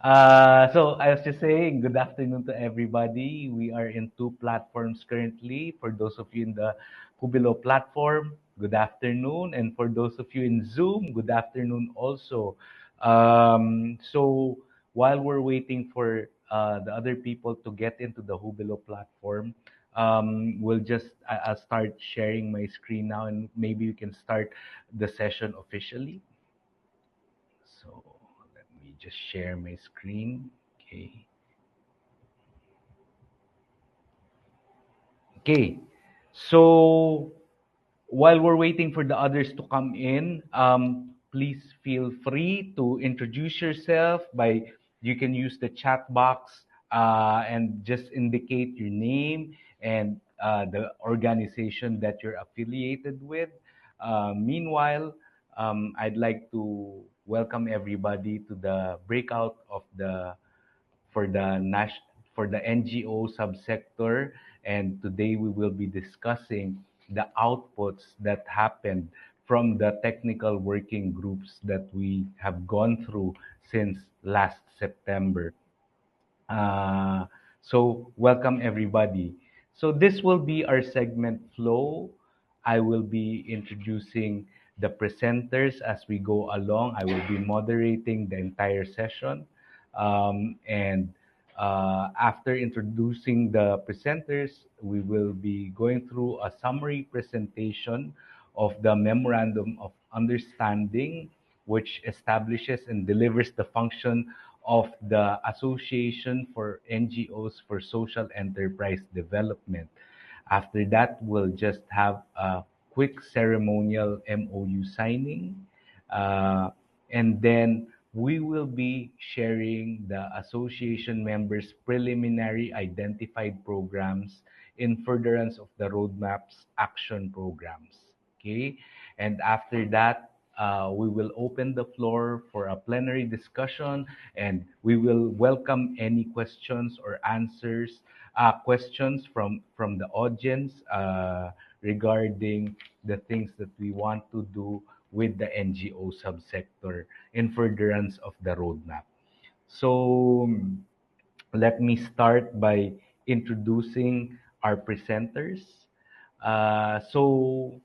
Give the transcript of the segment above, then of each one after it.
So I was just saying, good afternoon to everybody. We are in two platforms currently. For those of you in the Jubilo platform, good afternoon. And for those of you in Zoom, good afternoon also. So while we're waiting for the other people to get into the Jubilo platform, I'll start sharing my screen now, and maybe we can start the session officially. So let me just share my screen. Okay. Okay. So while we're waiting for the others to come in, please feel free to introduce yourself by you can use the chat box and just indicate your name and the organization that you're affiliated with. Meanwhile, I'd like to welcome everybody to the breakout of the for the for the NGO subsector, and today we will be discussing the outputs that happened from the technical working groups that we have gone through since last September. So welcome everybody. So this will be our segment flow. I will be introducing the presenters as we go along. I will be moderating the entire session. And after introducing the presenters, we will be going through a summary presentation of the Memorandum of Understanding, which establishes and delivers the function of the Association for NGOs for Social Enterprise Development. After that, we'll just have a quick ceremonial MOU signing. Uh, and then we will be sharing the association members' preliminary identified programs in furtherance of the roadmap's action programs. Okay. And after that, we will open the floor for a plenary discussion, and we will welcome any questions or answers, questions from the audience regarding the things that we want to do with the NGO subsector in furtherance of the roadmap. So let me start by introducing our presenters. So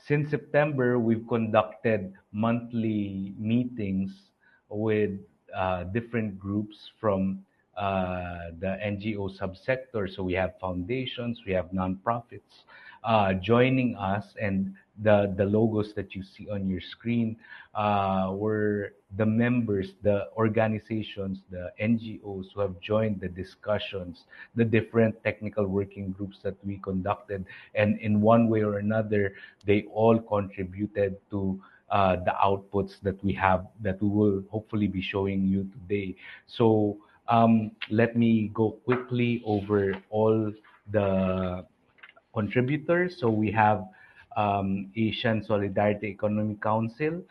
since September, we've conducted monthly meetings with different groups from the NGO subsector. So we have foundations, we have nonprofits joining us, and the logos that you see on your screen were the members, the organizations, the NGOs who have joined the discussions, the different technical working groups that we conducted, and in one way or another, they all contributed to the outputs that we have that we will hopefully be showing you today. So let me go quickly over all the contributors. So we have Asian Solidarity Economic Council,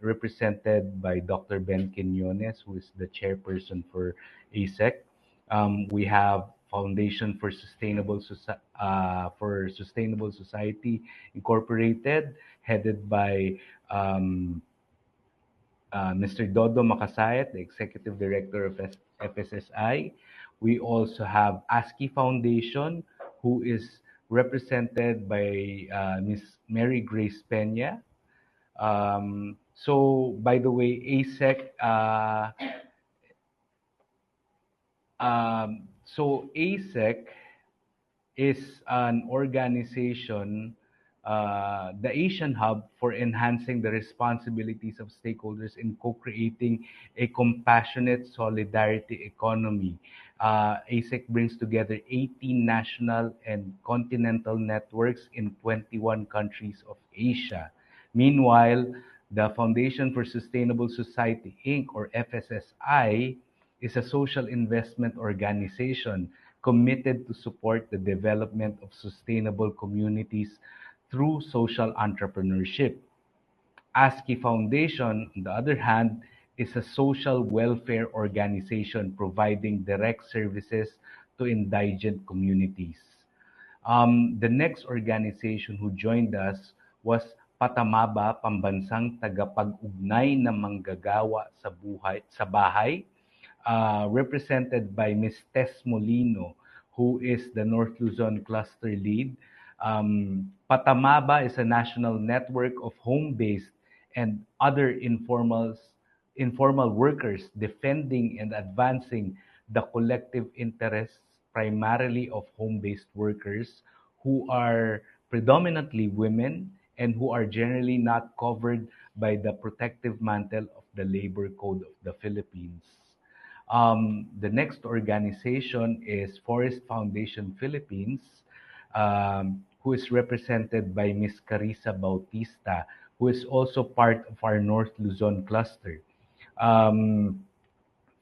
represented by Dr. Ben Quinones, who is the chairperson for ASEC. We have Foundation for Sustainable Society Incorporated, headed by Mr. Dodo Makasayat, the Executive Director of FSSI. We also have ASCII Foundation, who is represented by Ms. Mary Grace Peña. So, by the way, ASEC, ASEC is an organization, the Asian Hub for enhancing the responsibilities of stakeholders in co-creating a compassionate solidarity economy. ASEC brings together 18 national and continental networks in 21 countries of Asia. Meanwhile, the Foundation for Sustainable Society, Inc., or FSSI, is a social investment organization committed to support the development of sustainable communities through social entrepreneurship. ASCII Foundation, on the other hand, is a social welfare organization providing direct services to indigent communities. The next organization who joined us was Patamaba, Pambansang Tagapag-ugnay ng Manggagawa sa Bahay, represented by Ms. Tess Molino, who is the North Luzon cluster lead. Patamaba is a national network of home-based and other informal workers defending and advancing the collective interests primarily of home-based workers who are predominantly women and who are generally not covered by the protective mantle of the Labor Code of the Philippines. The next organization is Forest Foundation Philippines, who is represented by Ms. Carissa Bautista, who is also part of our North Luzon cluster. Um,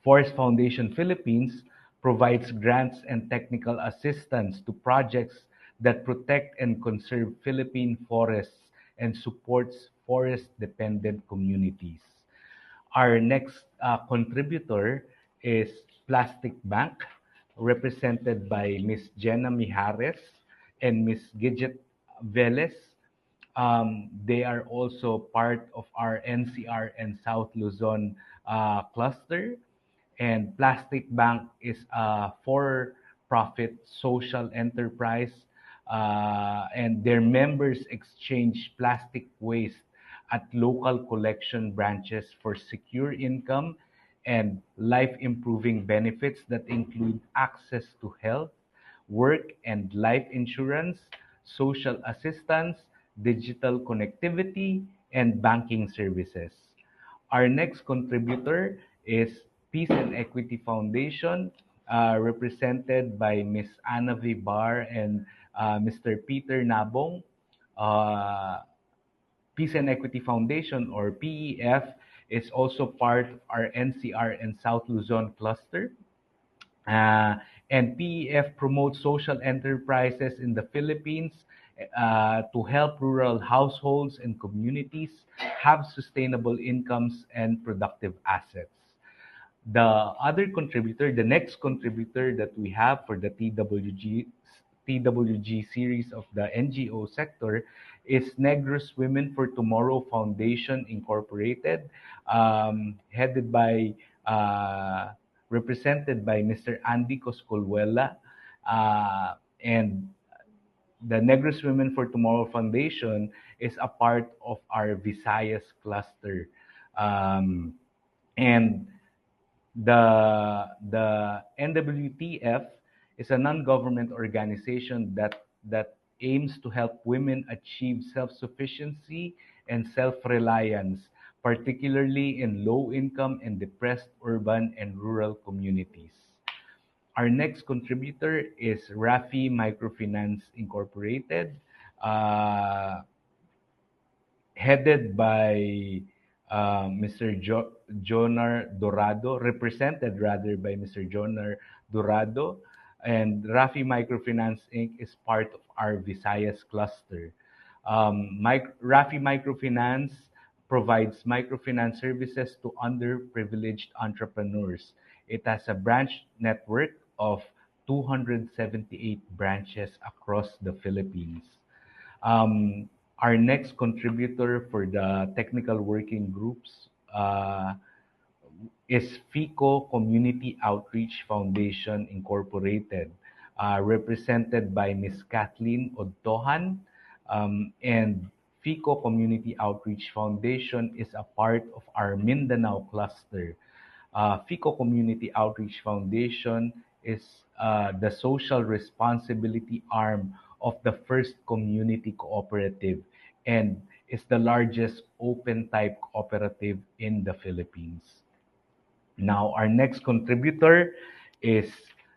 Forest Foundation Philippines provides grants and technical assistance to projects that protect and conserve Philippine forests and supports forest-dependent communities. Our next contributor is Plastic Bank, represented by Ms. Jenna Mijares and Ms. Gidget Velez. They are also part of our NCR and South Luzon cluster. And Plastic Bank is a for-profit social enterprise, and their members exchange plastic waste at local collection branches for secure income and life-improving benefits that include access to health, work and life insurance, social assistance, digital connectivity, and banking services. Our next contributor is Peace and Equity Foundation, represented by Ms. Anna Vibar and Mr. Peter Nabong. Uh, Peace and Equity Foundation, or PEF, is also part of our NCR and South Luzon cluster. Uh, and PEF promotes social enterprises in the Philippines to help rural households and communities have sustainable incomes and productive assets. The next contributor that we have for the TWG series of the NGO sector is Negros Women for Tomorrow Foundation Incorporated, headed by, represented by Mr. Andy Coscolwella, and the Negros Women for Tomorrow Foundation is a part of our Visayas cluster. Um, and the NWTF is a non-government organization that aims to help women achieve self-sufficiency and self-reliance, particularly in low-income and depressed urban and rural communities. Our next contributor is Rafi Microfinance Incorporated, uh, headed by Mr. Jonar Dorado, represented rather by Mr. Jonar Dorado, and Rafi Microfinance Inc. is part of our Visayas cluster. Rafi Microfinance provides microfinance services to underprivileged entrepreneurs. It has a branch network of 278 branches across the Philippines. Um, our next contributor for the technical working groups is FICO Community Outreach Foundation Incorporated, represented by Ms. Kathleen Odtohan. And FICO Community Outreach Foundation is a part of our Mindanao cluster. FICO Community Outreach Foundation is the social responsibility arm of the First Community Cooperative and is the largest open type cooperative in the Philippines. Now, our next contributor is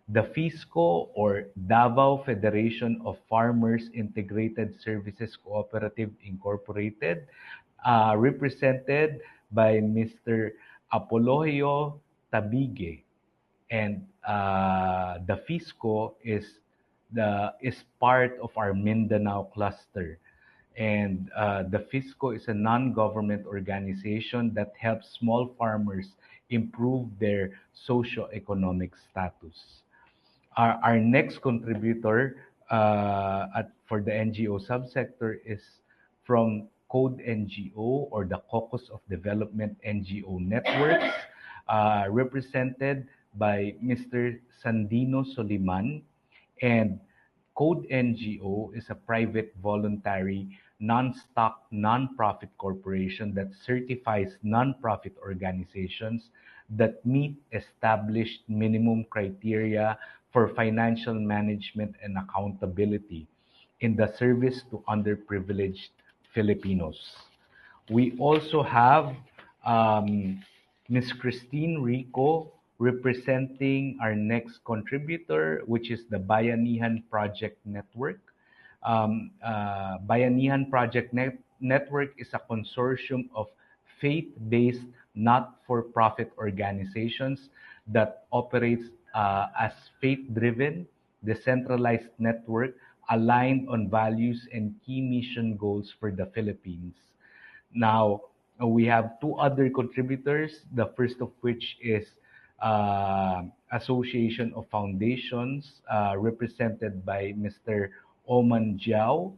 the FISCO, or Davao Federation of Farmers Integrated Services Cooperative Incorporated, represented by Mr. Apologio Tabige. And the FISCO is part of our Mindanao cluster. And the FISCO is a non-government organization that helps small farmers improve their socio-economic status. Our next contributor for the NGO subsector is from Code NGO, or the Caucus of Development NGO Networks. represented by Mr. Sandino Soliman. And Code NGO is a private, voluntary, non-stock, non-profit corporation that certifies non-profit organizations that meet established minimum criteria for financial management and accountability in the service to underprivileged Filipinos. We also have Ms. Christine Rico representing our next contributor, which is the Bayanihan Project Network. Bayanihan Project Network is a consortium of faith-based, not-for-profit organizations that operates as faith-driven, decentralized network aligned on values and key mission goals for the Philippines. Now, we have two other contributors, the first of which is Association of Foundations, represented by Mr. Oman Jiao.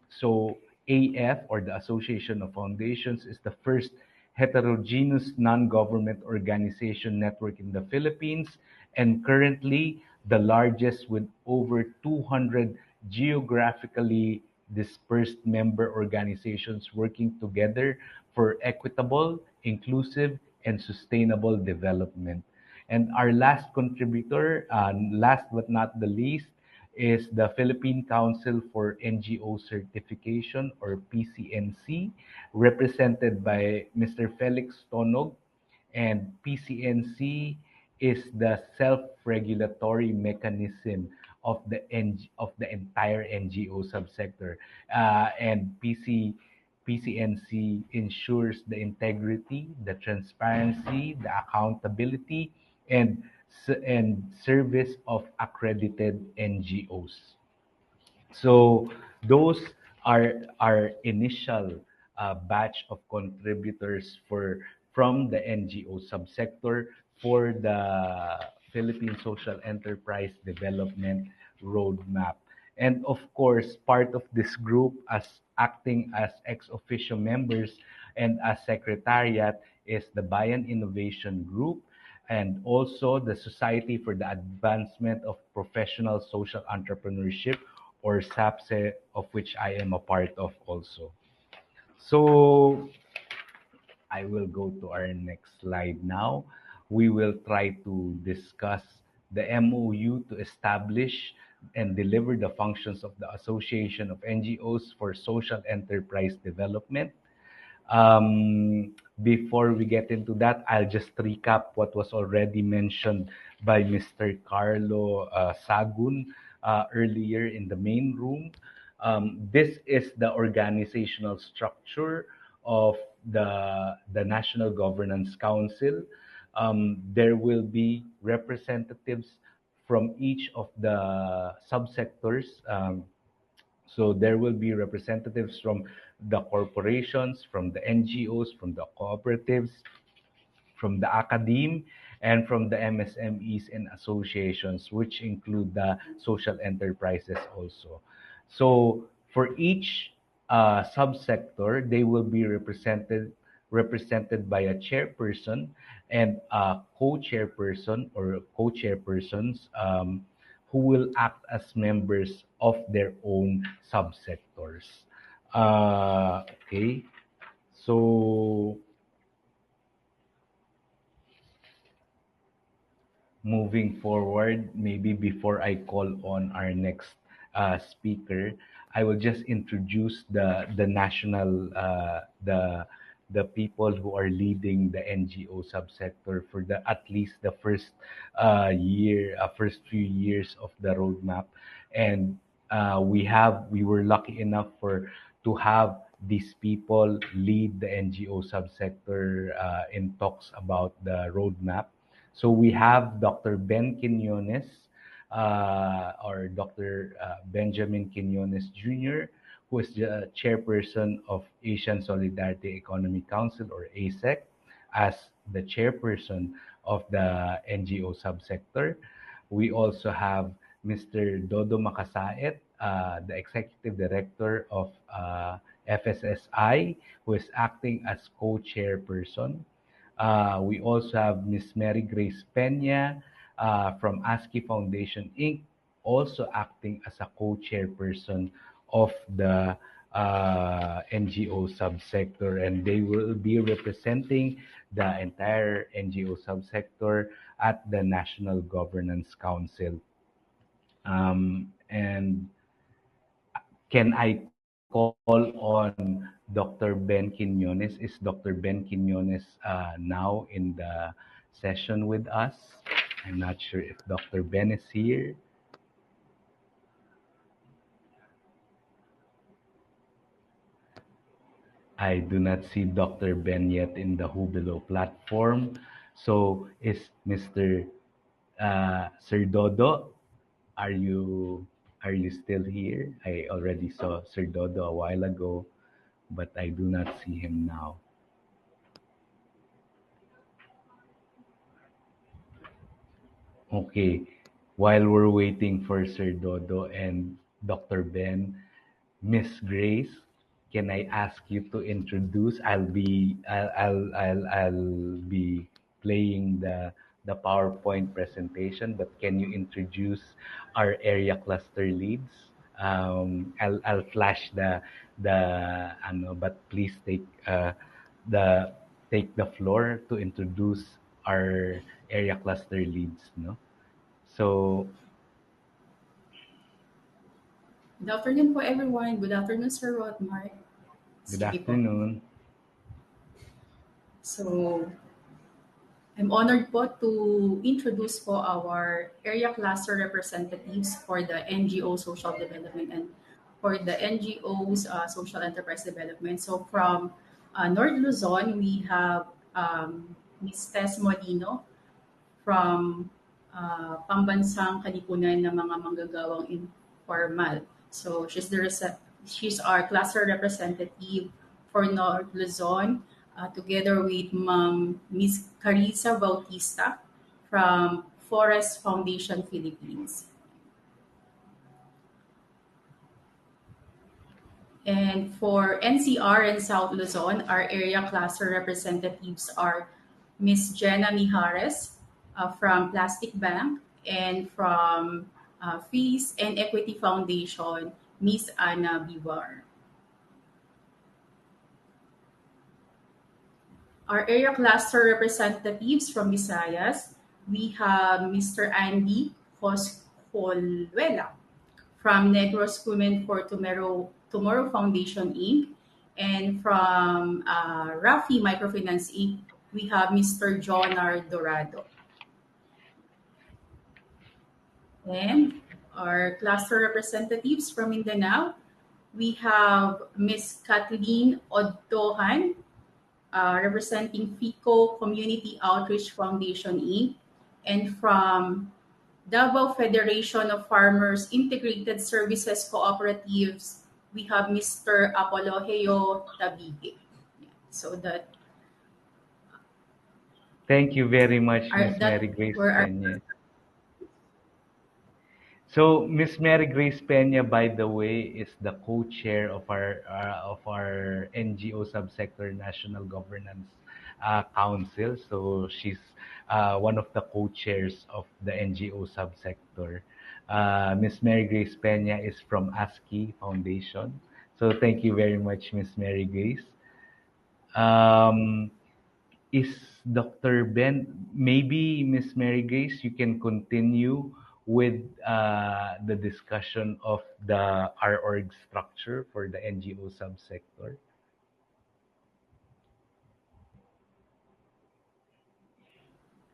So AF, or the Association of Foundations, is the first heterogeneous non-government organization network in the Philippines and currently the largest with over 200 geographically dispersed member organizations working together for equitable, inclusive, and sustainable development. And our last contributor, last but not the least, is the Philippine Council for NGO Certification, or PCNC, represented by Mr. Felix Tonog. And PCNC is the self-regulatory mechanism of the entire NGO subsector, and PCNC ensures the integrity, the transparency, the accountability, and service of accredited NGOs. So those are our initial batch of contributors from the NGO subsector for the Philippine Social Enterprise Development Roadmap. And of course, part of this group, as acting as ex officio members and as secretariat, is the Bayan Innovation Group, and also the Society for the Advancement of Professional Social Entrepreneurship, or SAPSE, of which I am a part of also. So I will go to our next slide now. We will try to discuss the MOU to establish and deliver the functions of the Association of NGOs for Social Enterprise Development. Before we get into that, I'll just recap what was already mentioned by Mr. Carlo Sagun earlier in the main room. This is the organizational structure of the National Governance Council. There will be representatives from each of the subsectors. So there will be representatives from the corporations, from the NGOs, from the cooperatives, from the academe, and from the MSMEs and associations, which include the social enterprises also. So for each subsector, they will be represented by a chairperson and a co-chairperson or co-chairpersons, who will act as members of their own subsectors. Okay, so moving forward, maybe before I call on our next speaker, I will just introduce the national the people who are leading the NGO subsector for the at least the first first few years of the roadmap, and we were lucky enough to have these people lead the NGO subsector in talks about the roadmap. So we have Dr. Ben Quinones, or Dr. Benjamin Quinones Jr., who is the chairperson of Asian Solidarity Economic Council, or ASEC, as the chairperson of the NGO subsector. We also have Mr. Dodo Makasaet, the executive director of FSSI, who is acting as co-chairperson. We also have Miss Mary Grace Peña from ASCII Foundation Inc., also acting as a co-chairperson of the NGO subsector, and they will be representing the entire NGO subsector at the National Governance Council. And can I call on Dr. Ben Quinones? Is Dr. Ben Quinones now in the session with us? I'm not sure if Dr. Ben is here. I do not see Dr. Ben yet in the Hubilo platform. So is Mr. Sir Dodo, are you are you still here? I already saw Sir Dodo a while ago, but I do not see him now. Okay, while we're waiting for Sir Dodo and Dr. Ben, Miss Grace, can I ask you to introduce? I'll be playing the PowerPoint presentation, but can you introduce our area cluster leads? I'll flash the ano, but please the take the floor to introduce our area cluster leads, no? So, Good afternoon po everyone. Good afternoon, Sir Rodmark. good Sige po. afternoon. So, I'm honored po to introduce po our area cluster representatives for the NGO social development and for the NGOs social enterprise development. So, from North Luzon, we have Ms. Tess Molino from Pambansang Kalipunan ng mga manggagawang informal. So she's our cluster representative for North Luzon, together with Ms. Carissa Bautista from Forest Foundation Philippines. And for NCR and South Luzon, our area cluster representatives are Ms. Jenna Mijares from Plastic Bank, and from Fees and Equity Foundation, Ms. Ana Bivar. Our area cluster representatives from Visayas, we have Mr. Andy Coscolluela from Negros Women for Tomorrow Foundation Inc. And from Rafi Microfinance Inc., we have Mr. Jonar Dorado. And our cluster representatives from Mindanao, we have Ms. Kathleen Odtohan, representing FICO Community Outreach Foundation Inc. And from Davao Federation of Farmers Integrated Services Cooperatives, we have Mr. Apologeo Tabige. So that. Thank you very much, Miss Mary Grace Peña. So Miss Mary Grace Peña, by the way, is the co-chair of our NGO subsector National Governance Council. So she's one of the co-chairs of the NGO subsector. Miss Mary Grace Peña is from ASCII Foundation. So thank you very much, Miss Mary Grace. Is Dr. Ben, maybe Miss Mary Grace, you can continue with the discussion of the org structure for the NGO subsector.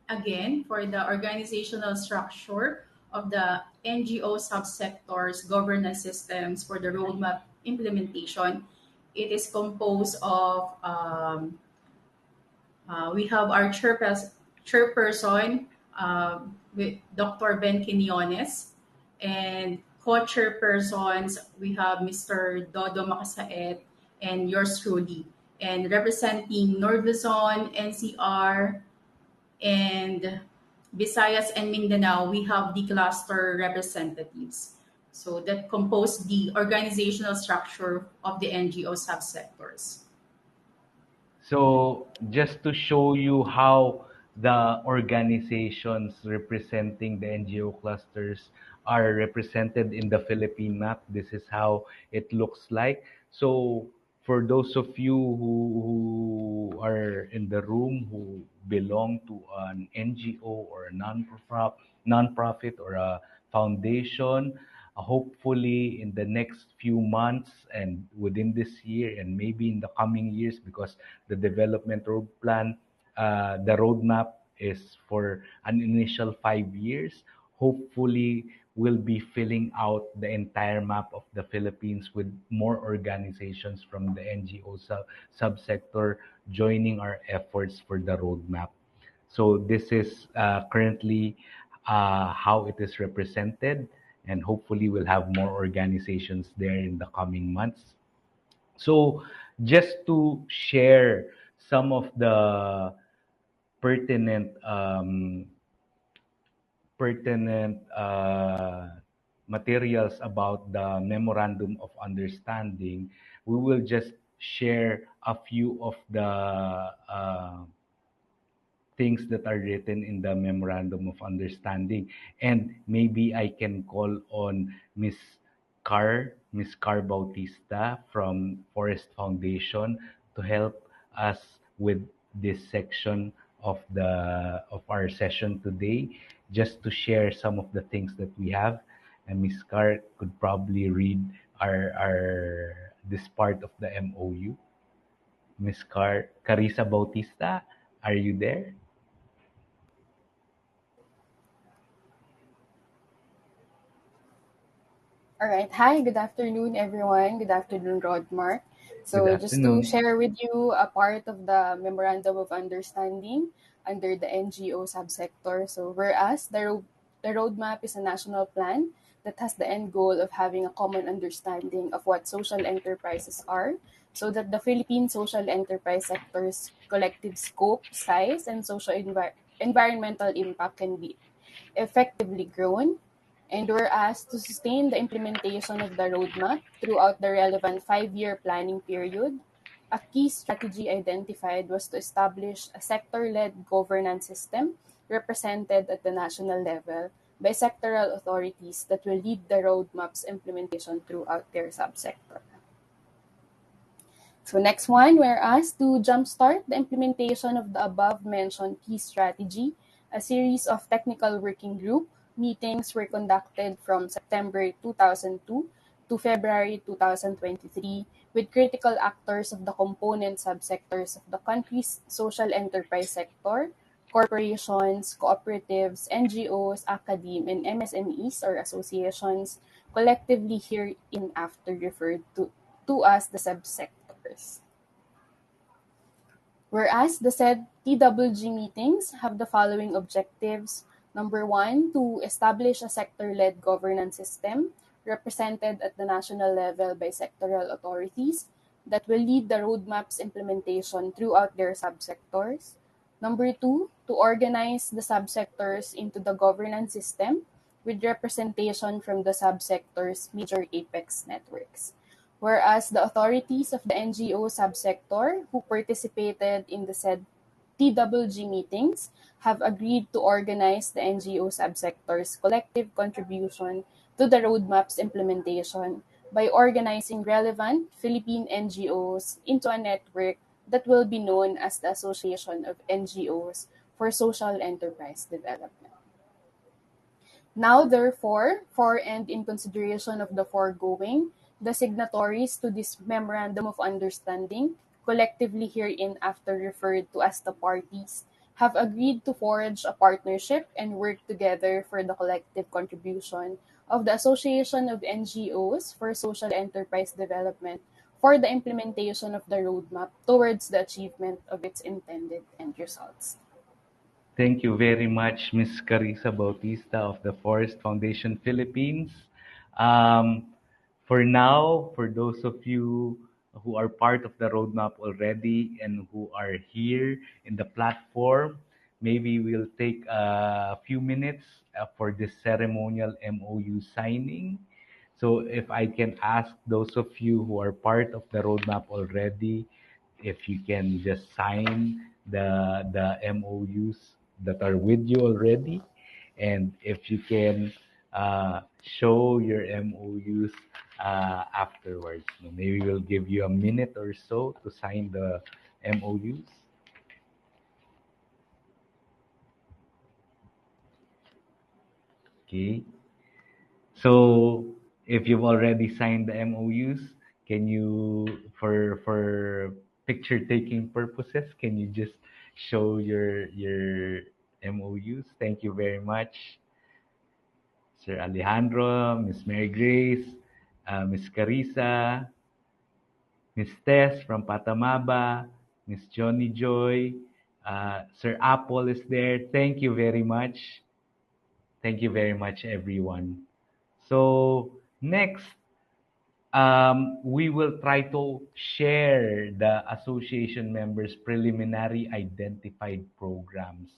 Again, for the organizational structure of the NGO subsector's governance systems for the roadmap implementation, it is composed of we have our chairperson with Dr. Ben Quinones, and co-chairpersons, we have Mr. Dodo Makasaet and yours truly. And representing North Luzon, NCR, and Visayas and Mindanao, we have the cluster representatives. So that compose the organizational structure of the NGO subsectors. So just to show you how the organizations representing the NGO clusters are represented in the Philippine map, this is how it looks like. So for those of you who are in the room who belong to an NGO or a non-profit or a foundation, hopefully in the next few months and within this year and maybe in the coming years, because the development road plan, the roadmap is for an initial 5 years. Hopefully, we'll be filling out the entire map of the Philippines with more organizations from the NGO subsector joining our efforts for the roadmap. So this is currently how it is represented, and hopefully we'll have more organizations there in the coming months. So just to share some of the pertinent materials about the Memorandum of Understanding, we will just share a few of the things that are written in the Memorandum of Understanding. And maybe I can call on Miss Car Bautista from Forest Foundation to help us with this section of the of our session today, just to share some of the things that we have. And Miss Car could probably read our this part of the MOU. Miss Carissa Bautista, are you there? All right. Hi, good afternoon, everyone. Good afternoon, Rodmark. Good So, just to afternoon. share with you a part of the Memorandum of Understanding under the NGO subsector. So, whereas the roadmap is a national plan that has the end goal of having a common understanding of what social enterprises are, so that the Philippine social enterprise sector's collective scope, size, and environmental impact can be effectively grown, and whereas to sustain the implementation of the roadmap throughout the relevant 5-year planning period, a key strategy identified was to establish a sector-led governance system represented at the national level by sectoral authorities that will lead the roadmap's implementation throughout their subsector. So next one, whereas to jumpstart the implementation of the above-mentioned key strategy, a series of technical working group meetings were conducted from September 2002 to February 2023 with critical actors of the component subsectors of the country's social enterprise sector, corporations, cooperatives, NGOs, academe, and MSMEs or associations, collectively hereinafter referred to as the subsectors. Whereas the said TWG meetings have the following objectives. Number one, to establish a sector-led governance system represented at the national level by sectoral authorities that will lead the roadmap's implementation throughout their subsectors. Number two, to organize the subsectors into the governance system with representation from the subsectors' major apex networks. Whereas the authorities of the NGO subsector who participated in the said TWG meetings have agreed to organize the NGO subsector's collective contribution to the roadmap's implementation by organizing relevant Philippine NGOs into a network that will be known as the Association of NGOs for Social Enterprise Development. Now, therefore, for and in consideration of the foregoing, the signatories to this Memorandum of Understanding, collectively hereinafter referred to as the parties, have agreed to forge a partnership and work together for the collective contribution of the Association of NGOs for Social Enterprise Development for the implementation of the roadmap towards the achievement of its intended end results. Thank you very much, Ms. Carissa Bautista of the Forest Foundation Philippines. Um, for now, for those of you who are part of the roadmap already and who are here in the platform, maybe we'll take a few minutes for this ceremonial MOU signing. So if I can ask those of you who are part of the roadmap already if you can just sign the MOUs that are with you already, and if you can show your MOUs afterwards. Maybe we'll give you a minute or so to sign the MOUs. Okay. So if you've already signed the MOUs, can you, for picture taking purposes, can you just show your MOUs? Thank you very much, Sir Alejandro, Miss Mary Grace, Miss Carissa, Miss Tess from Patamaba, Miss Johnny Joy, Sir Apple is there. Thank you very much. Thank you very much, everyone. So next, we will try to share the association members' preliminary identified programs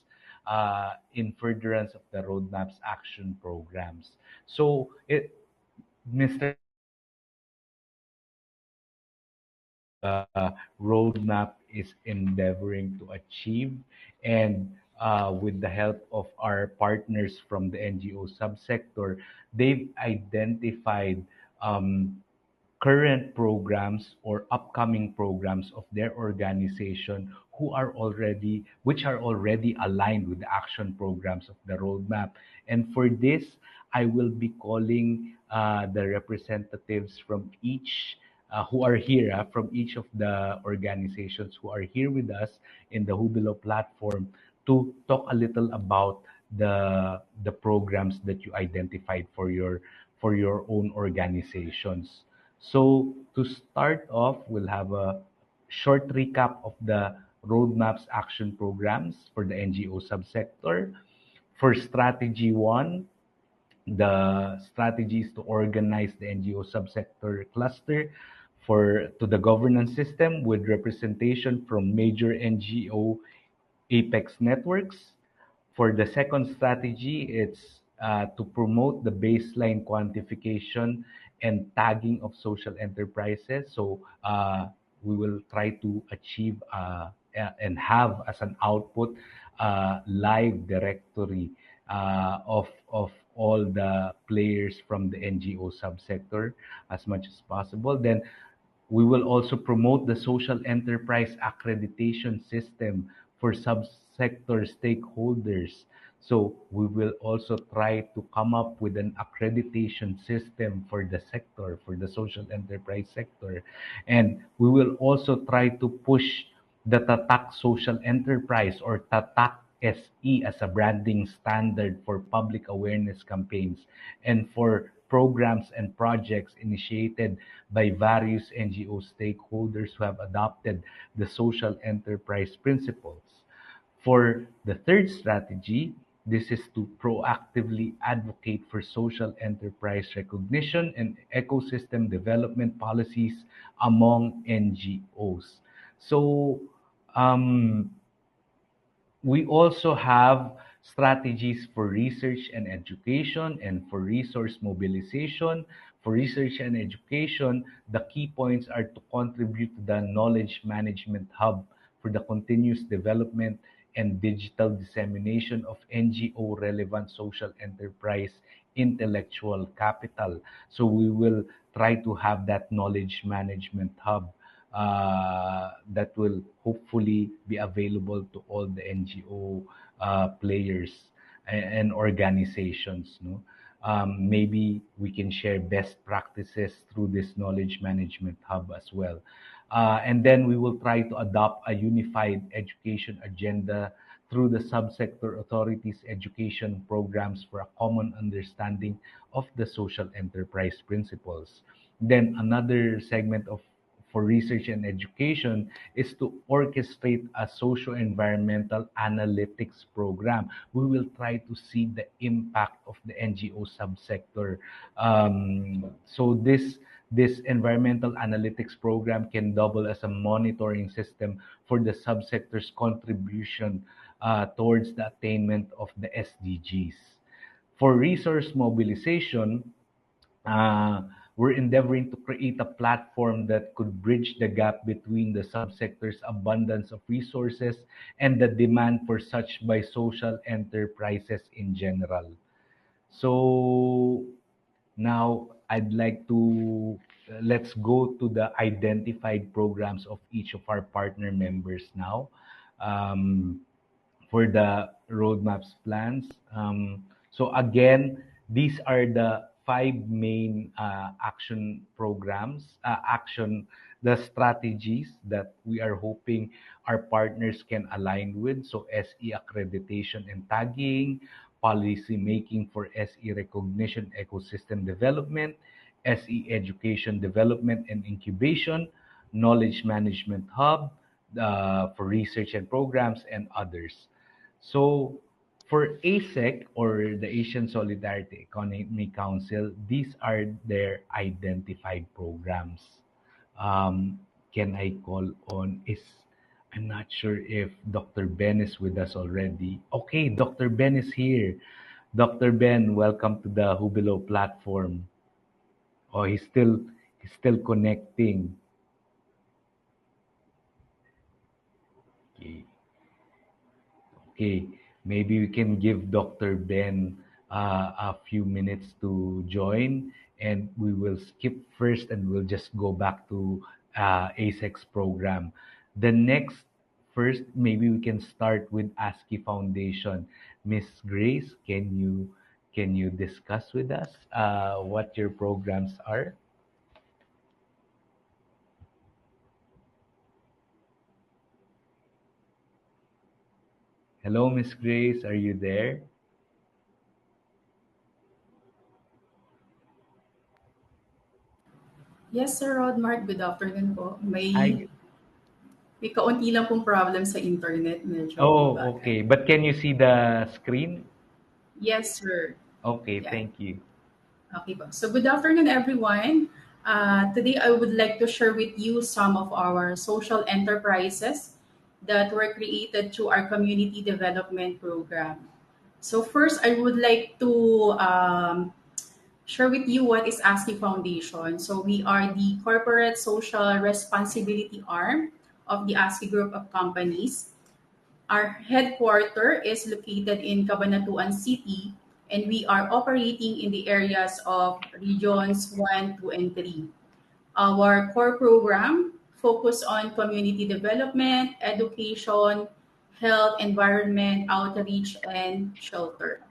in furtherance of the roadmap's action programs. So, Mr. Roadmap is endeavoring to achieve, and with the help of our partners from the NGO subsector, they've identified current programs or upcoming programs of their organization which are already aligned with the action programs of the roadmap. And for this, I will be calling the representatives from each who are here from each of the organizations who are here with us in the Hubilo platform to talk a little about the programs that you identified for your own organizations. So to start off, we'll have a short recap of the roadmap's action programs for the NGO subsector. For strategy one, the strategy is to organize the NGO subsector cluster to the governance system with representation from major NGO apex networks. For the second strategy, it's to promote the baseline quantification and tagging of social enterprises. So we will try to achieve and have as an output live directory of all the players from the NGO subsector as much as possible. Then we will also promote the social enterprise accreditation system for subsector stakeholders. So we will also try to come up with an accreditation system for the sector, for the social enterprise sector. And we will also try to push the Tatak social enterprise or Tatak SE as a branding standard for public awareness campaigns and for programs and projects initiated by various NGO stakeholders who have adopted the social enterprise principles. For the third strategy, this is to proactively advocate for social enterprise recognition and ecosystem development policies among NGOs. So, we also have strategies for research and education and for resource mobilization. For research and education, the key points are to contribute to the knowledge management hub for the continuous development and digital dissemination of NGO relevant social enterprise intellectual capital. So we will try to have that knowledge management hub that will hopefully be available to all the NGO players and organizations. No? Maybe we can share best practices through this knowledge management hub as well. And then we will try to adopt a unified education agenda through the subsector authorities' education programs for a common understanding of the social enterprise principles. Then another segment of for research and education is to orchestrate a socio-environmental analytics program. We will try to see the impact of the NGO subsector. So this environmental analytics program can double as a monitoring system for the subsector's contribution towards the attainment of the SDGs. For resource mobilization, uh, we're endeavoring to create a platform that could bridge the gap between the subsector's abundance of resources and the demand for such by social enterprises in general. So now I'd like to let's go to the identified programs of each of our partner members now. Um, for the roadmaps plans. So again, these are the five main the strategies that we are hoping our partners can align with. So SE accreditation and tagging, policy making for SE recognition ecosystem development, SE education development and incubation, knowledge management hub, for research and programs, and others. So for ASEC, or the Asian Solidarity Economic Council, these are their identified programs. Can I call on is I'm not sure if Dr. Ben is with us already. Okay, Dr. Ben is here. Dr. Ben, welcome to the Hubilo platform. Oh, he's still connecting. Okay. Okay, maybe we can give Dr. Ben a few minutes to join, and we will skip first and we'll just go back to ASEX program. The next, first, maybe we can start with ASCII Foundation. Miss Grace, can you discuss with us what your programs are? Hello, Miss Grace, are you there? Yes, Sir Rodmark. Good afternoon po. May, Hi. may kaunti lang pong problem sa internet. Medyo Oh, mabagal. okay. But can you see the screen? Yes, sir. Okay, Yeah. thank you. Okay po. So good afternoon, everyone. Today, I would like to share with you some of our social enterprises that were created through our community development program. So first, I would like to share with you what is ASCII Foundation. So we are the corporate social responsibility arm of the ASCII group of companies. Our headquarter is located in Cabanatuan City, and we are operating in the areas of regions 1, 2, and 3. Our core program focus on community development, education, health, environment, outreach, and shelter.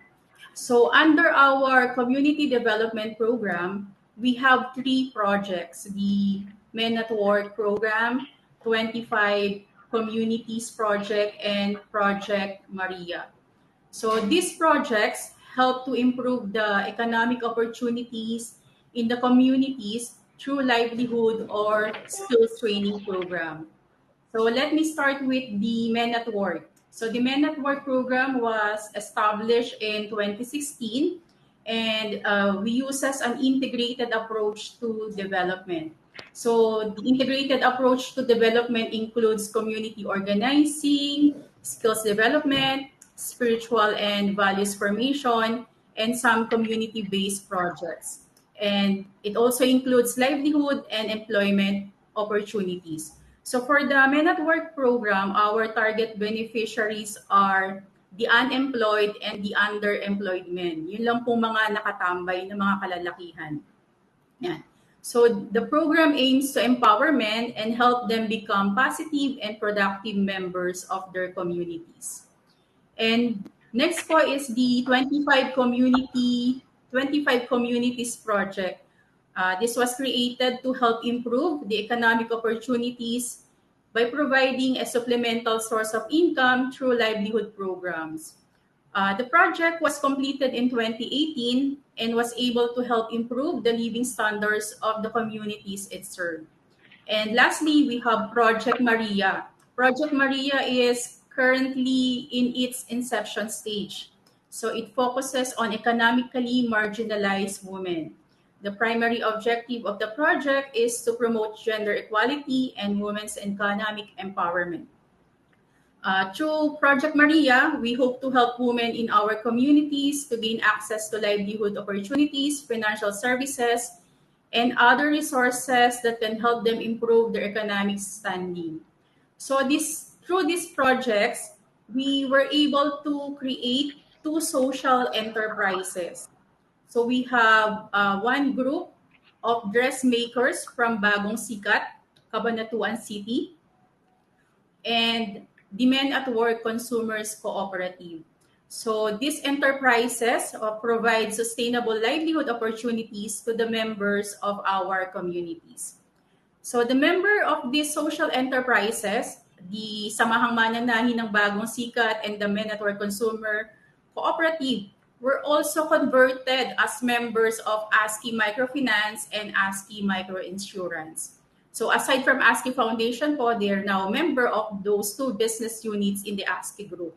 So under our community development program, we have three projects: the Men at Work program, 25 communities project, and Project Maria. So these projects help to improve the economic opportunities in the communities through livelihood or skills training program. So let me start with the Men at Work. So the Men at Work program was established in 2016, and we use as an integrated approach to development. So the integrated approach to development includes community organizing, skills development, spiritual and values formation, and some community-based projects. And it also includes livelihood and employment opportunities. So for the Men at Work program, our target beneficiaries are the unemployed and the underemployed men. Yun lang po mga nakatambay na mga kalalakihan. Yan. So the program aims to empower men and help them become positive and productive members of their communities. And next po is the 25 communities project. This was created to help improve the economic opportunities by providing a supplemental source of income through livelihood programs. The project was completed in 2018 and was able to help improve the living standards of the communities it served. And lastly, we have Project Maria. Project Maria is currently in its inception stage. So it focuses on economically marginalized women. The primary objective of the project is to promote gender equality and women's economic empowerment. Through Project Maria, we hope to help women in our communities to gain access to livelihood opportunities, financial services, and other resources that can help them improve their economic standing. So through these projects, we were able to create two social enterprises. So we have one group of dressmakers from Bagong Sikat, Cabanatuan City, and the Men at Work Consumers Cooperative. So these enterprises provide sustainable livelihood opportunities to the members of our communities. So the member of these social enterprises, the Samahang Mananahi ng Bagong Sikat and the Men at Work Consumer Cooperative, were also converted as members of ASCII Microfinance and ASCII Microinsurance. So aside from ASCII Foundation po, they are now a member of those two business units in the ASCII group.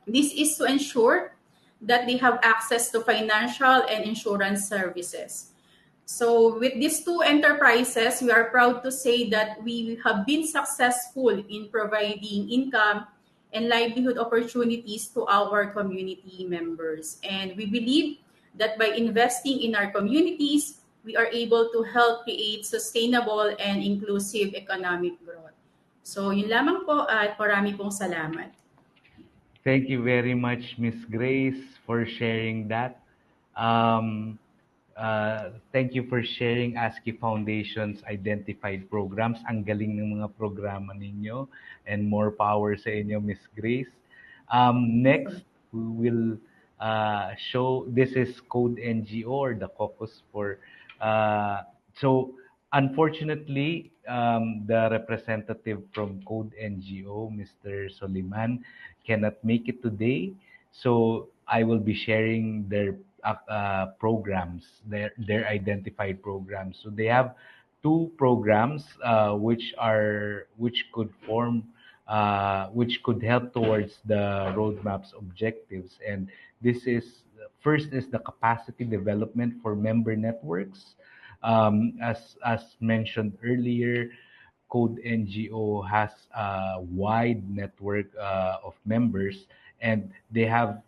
This is to ensure that they have access to financial and insurance services. So with these two enterprises, we are proud to say that we have been successful in providing income and livelihood opportunities to our community members. And we believe that by investing in our communities, we are able to help create sustainable and inclusive economic growth. So yun lamang po at marami pong salamat. Thank you very much, Miss Grace, for sharing that. Thank you for sharing ASCII Foundation's identified programs. Ang galing ng mga programa ninyo, and more power sa inyo, Miss Grace. Next, we will show, this is Code NGO, or the caucus for, so unfortunately, the representative from Code NGO, Mr. Soliman, cannot make it today. So I will be sharing their programs, their identified programs. So they have two programs which could form which could help towards the roadmap's objectives. And this is, first is the capacity development for member networks. As mentioned earlier, Code NGO has a wide network of members, and they have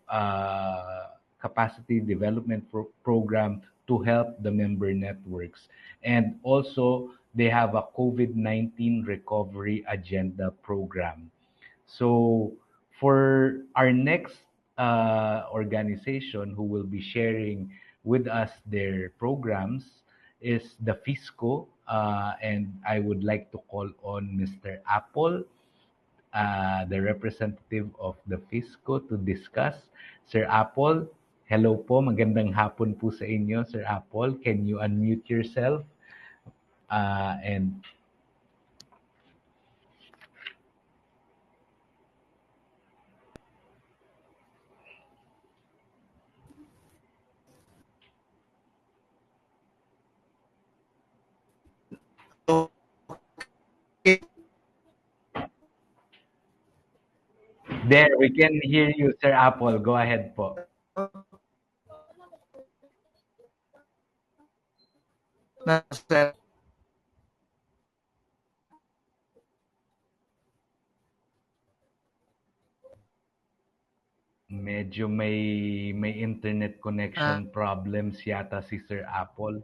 capacity development program to help the member networks. And also, they have a COVID-19 recovery agenda program. So for our next organization who will be sharing with us their programs is the Fisco, and I would like to call on Mr. Apple, the representative of the Fisco, to discuss. Sir Apple, hello po, magandang hapon po sa inyo, Sir Apple. Can you unmute yourself? And there, we can hear you, Sir Apple. Go ahead po. Medyo may internet connection problems yata si Sir Apple.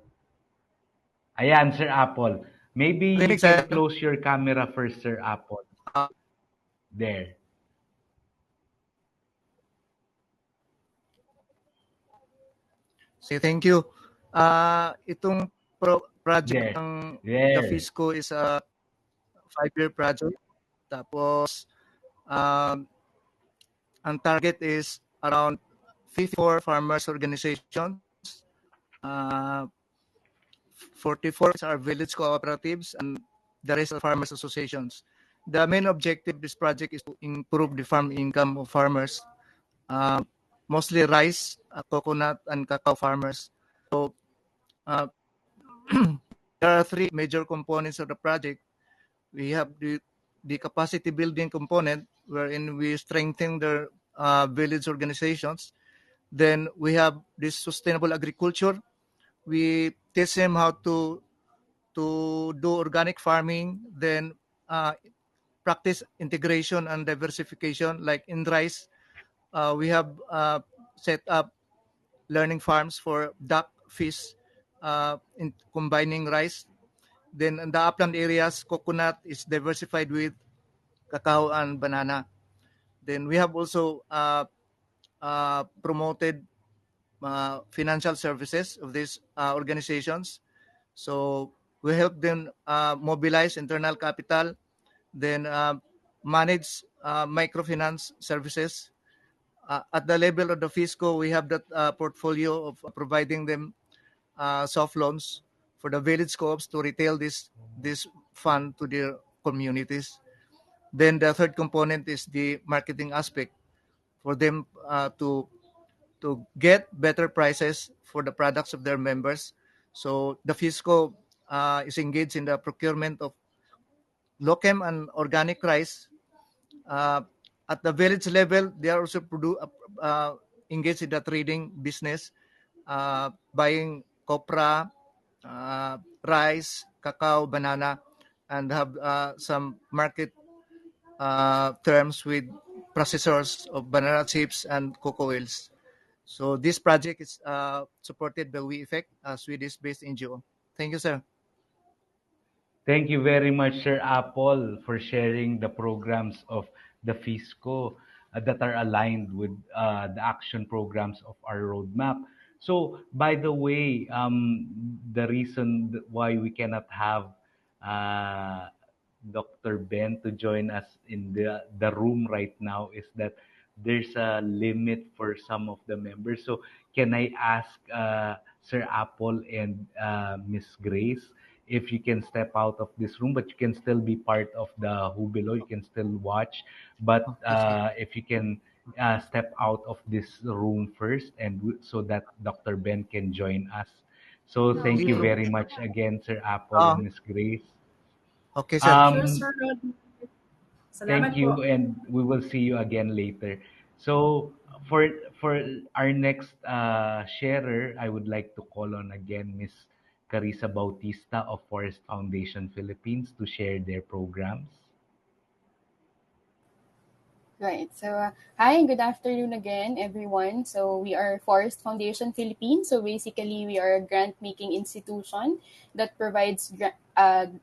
Ayan, Sir Apple. Maybe you can close your camera first, Sir Apple. There. So, thank you. Itong project There. ng There. the Fisco is a 5-year project. Tapos, ang target is around 54 farmers organizations. 44 are village cooperatives, and the rest are farmers associations. The main objective of this project is to improve the farm income of farmers, mostly rice, coconut, and cacao farmers. So there are three major components of the project. We have the capacity building component, wherein we strengthen their village organizations. Then we have this sustainable agriculture. We teach them how to do organic farming, then practice integration and diversification. Like in rice, we have set up learning farms for duck, fish, in combining rice. Then in the upland areas, coconut is diversified with cacao and banana. Then we have also promoted financial services of these organizations. So we help them mobilize internal capital, then manage microfinance services. At the level of the fisco, we have that portfolio of providing them soft loans for the village co-ops to retail this fund to their communities. Then the third component is the marketing aspect for them to get better prices for the products of their members. So the fisco is engaged in the procurement of locem and organic rice. Uh, at the village level, they are also engaged in the trading business, buying copra, rice, cacao, banana, and have some market terms with processors of banana chips and cocoa oils. So this project is supported by We Effect, a Swedish-based NGO. Thank you, sir. Thank you very much, Sir Apple, for sharing the programs of the FISCO that are aligned with the action programs of our roadmap. So, by the way, the reason why we cannot have uh, Dr. Ben to join us in the room right now is that there's a limit for some of the members. So, can I ask Sir Apple and Miss Grace if you can step out of this room, but you can still be part of the Who Below, you can still watch. But Yes, sir. if you can step out of this room first, and so that Dr. Ben can join us. So thank you Okay. very much again, Sir Apple Ah, and Miss Grace. okay, sir. Sure, Um, Sir Rod. Thank Salamat you, po. and we will see you again later. So for for our next sharer, I would like to call on again Miss Carissa Bautista of Forest Foundation Philippines to share their programs. Right. So, hi and good afternoon again, everyone. So, we are Forest Foundation Philippines. So, basically, we are a grant making institution that provides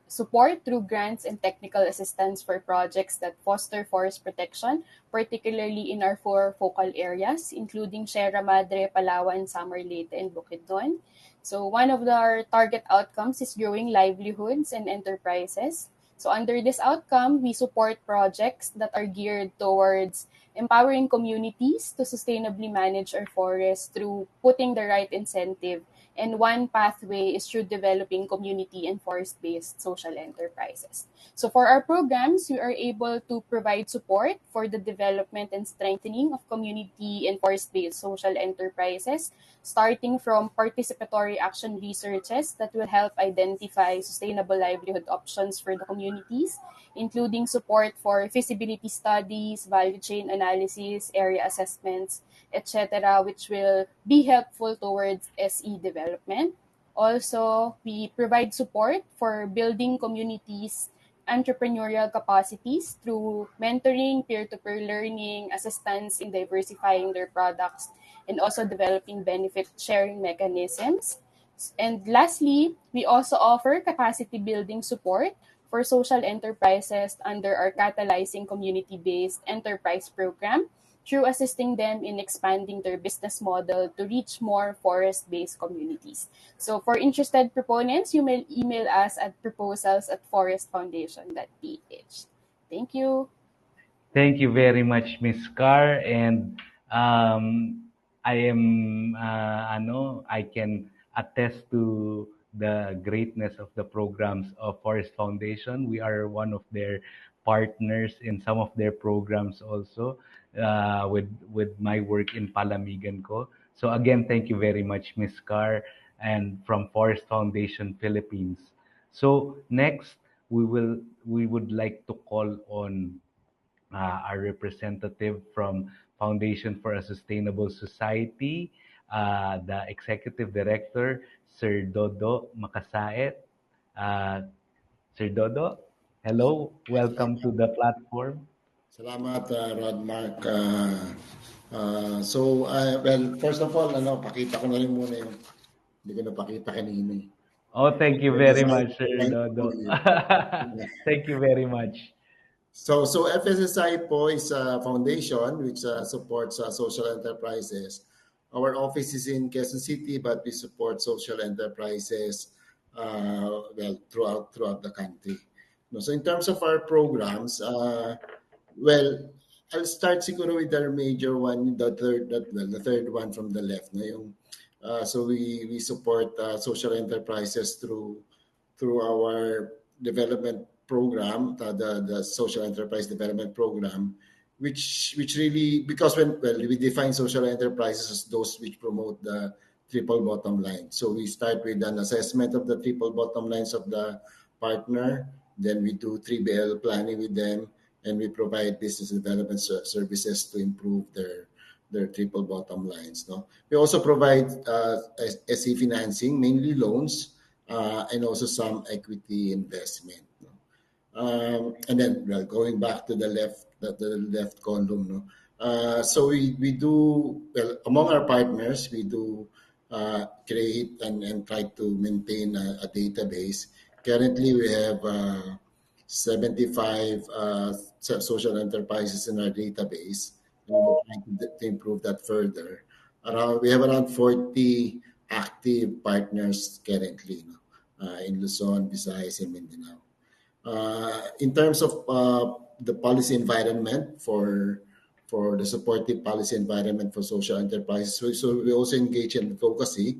support through grants and technical assistance for projects that foster forest protection, particularly in our four focal areas, including Sierra Madre, Palawan, Samar Leyte, and Bukidnon. So, one of our target outcomes is growing livelihoods and enterprises. So under this outcome, we support projects that are geared towards empowering communities to sustainably manage our forests through putting the right incentive. And one pathway is through developing community and forest-based social enterprises. So for our programs, we are able to provide support for the development and strengthening of community and forest-based social enterprises, starting from participatory action researches that will help identify sustainable livelihood options for the communities, including support for feasibility studies, value chain analysis, area assessments, etc., which will be helpful towards SE development. Also, we provide support for building communities' entrepreneurial capacities through mentoring, peer-to-peer learning, assistance in diversifying their products, and also developing benefit sharing mechanisms. And lastly, we also offer capacity building support for social enterprises under our Catalyzing Community Based Enterprise Program through assisting them in expanding their business model to reach more forest based communities. So, for interested proponents, you may email us at proposals@forestfoundation.ph. Thank you. Thank you very much, Miss Carr. And I am, I can attest to the greatness of the programs of Forest Foundation. We are one of their partners in some of their programs also with my work in Palamigan ko. So again, thank you very much, Miss Carr, and from Forest Foundation Philippines. So next, we would like to call on our representative from Foundation for a Sustainable Society, the Executive Director, Sir Dodo Makasaet. Uh, Sir Dodo, hello, welcome to Salamat, the platform. salamat Rodmark. Well, first of all, pakita ko na rin muna yung Hindi ko napakita kanina eh. Oh, thank you very FSSI much, Sir trying to Dodo. you. Thank you very much. So FSSI po is a foundation which supports social enterprises. Our office is in Quezon City, but we support social enterprises throughout the country. No, so in terms of our programs, well, I'll start siguro with our major one, the third one from the left. No, yung, so we support social enterprises through our development program, the social enterprise development program, which really, because we define social enterprises as those which promote the triple bottom line. So we start with an assessment of the triple bottom lines of the partner, then we do 3BL planning with them, and we provide business development services to improve their triple bottom lines. No, we also provide SE financing, mainly loans, and also some equity investment. No? And then going back to the left column. No? So we do, well, among our partners, we do create and try to maintain a database. Currently, we have 75 social enterprises in our database, and we're trying to improve that further. We have around 40 active partners currently, no? In Luzon, Visayas, and Mindanao. In terms of the policy environment for the supportive policy environment for social enterprises, so we also engage in advocacy.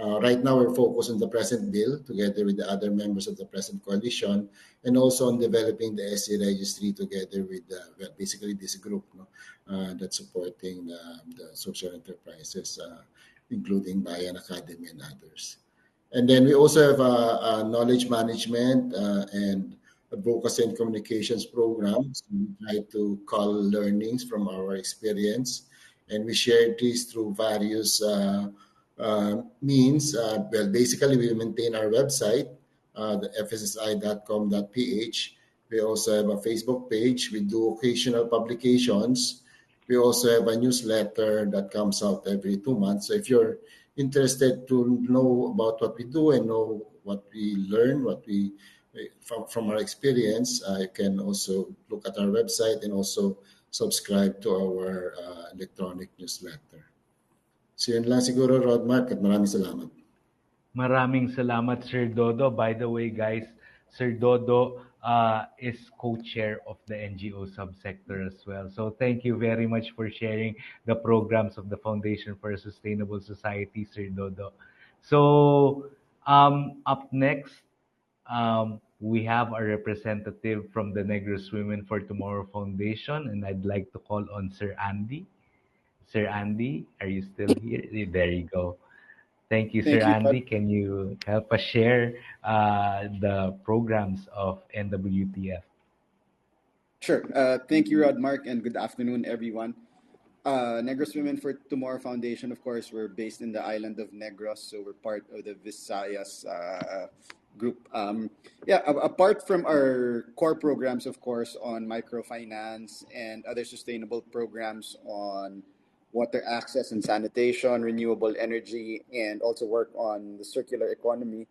Right now, we're focused on the present bill together with the other members of the present coalition, and also on developing the SE registry together with basically this group, no, that's supporting the social enterprises, including Bayan Academy and others. And then we also have a knowledge management and advocacy and communications programs. We try to call learnings from our experience, and we share these through various means. Well, basically, we maintain our website, the fssi.com.ph. We also have a Facebook page. We do occasional publications. We also have a newsletter that comes out every 2 months. So if you're interested to know about what we do and know what we learn, what we from our experience, you can also look at our website and also subscribe to our electronic newsletter. So yun lang siguro, Rodmark, at maraming salamat. Maraming salamat, Sir Dodo. By the way, guys, Sir Dodo is co-chair of the NGO subsector as well. So thank you very much for sharing the programs of the Foundation for a Sustainable Society, Sir Dodo. So up next, we have a representative from the Negros Women for Tomorrow Foundation, and I'd like to call on Sir Andy. Sir Andy, are you still here? There you go. Thank you, Sir Thank you, Andy. Can you help us share the programs of NWTF? Sure. Thank you, Rodmark, and good afternoon, everyone. Negros Women for Tomorrow Foundation, of course, we're based in the island of Negros, so we're part of the Visayas group. Apart from our core programs, of course, on microfinance and other sustainable programs on water access and sanitation, renewable energy, and also work on the circular economy,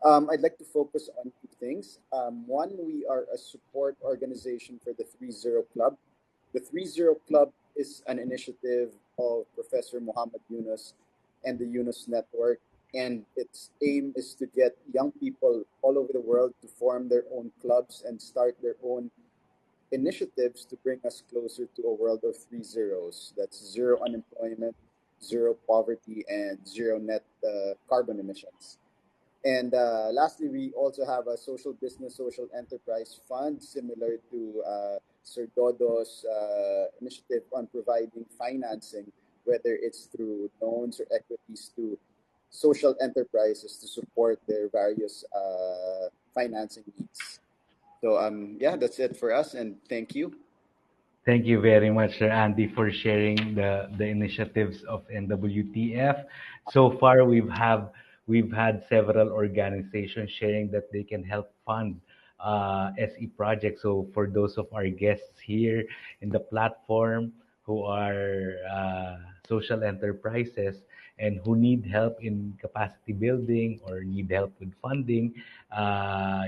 I'd like to focus on two things. One, we are a support organization for the 30 Club. The 30 Club is an initiative of Professor Muhammad Yunus and the Yunus Network, and its aim is to get young people all over the world to form their own clubs and start their own initiatives to bring us closer to a world of 3 zeros. That's zero unemployment, zero poverty, and zero net carbon emissions. And lastly, we also have a social business, social enterprise fund similar to Sir Dodo's initiative on providing financing, whether it's through loans or equities to social enterprises to support their various financing needs. So that's it for us, and thank you. Thank you very much, Sir Andy, for sharing the initiatives of NWTF. So far, we've had several organizations sharing that they can help fund SE projects. So for those of our guests here in the platform who are social enterprises and who need help in capacity building or need help with funding,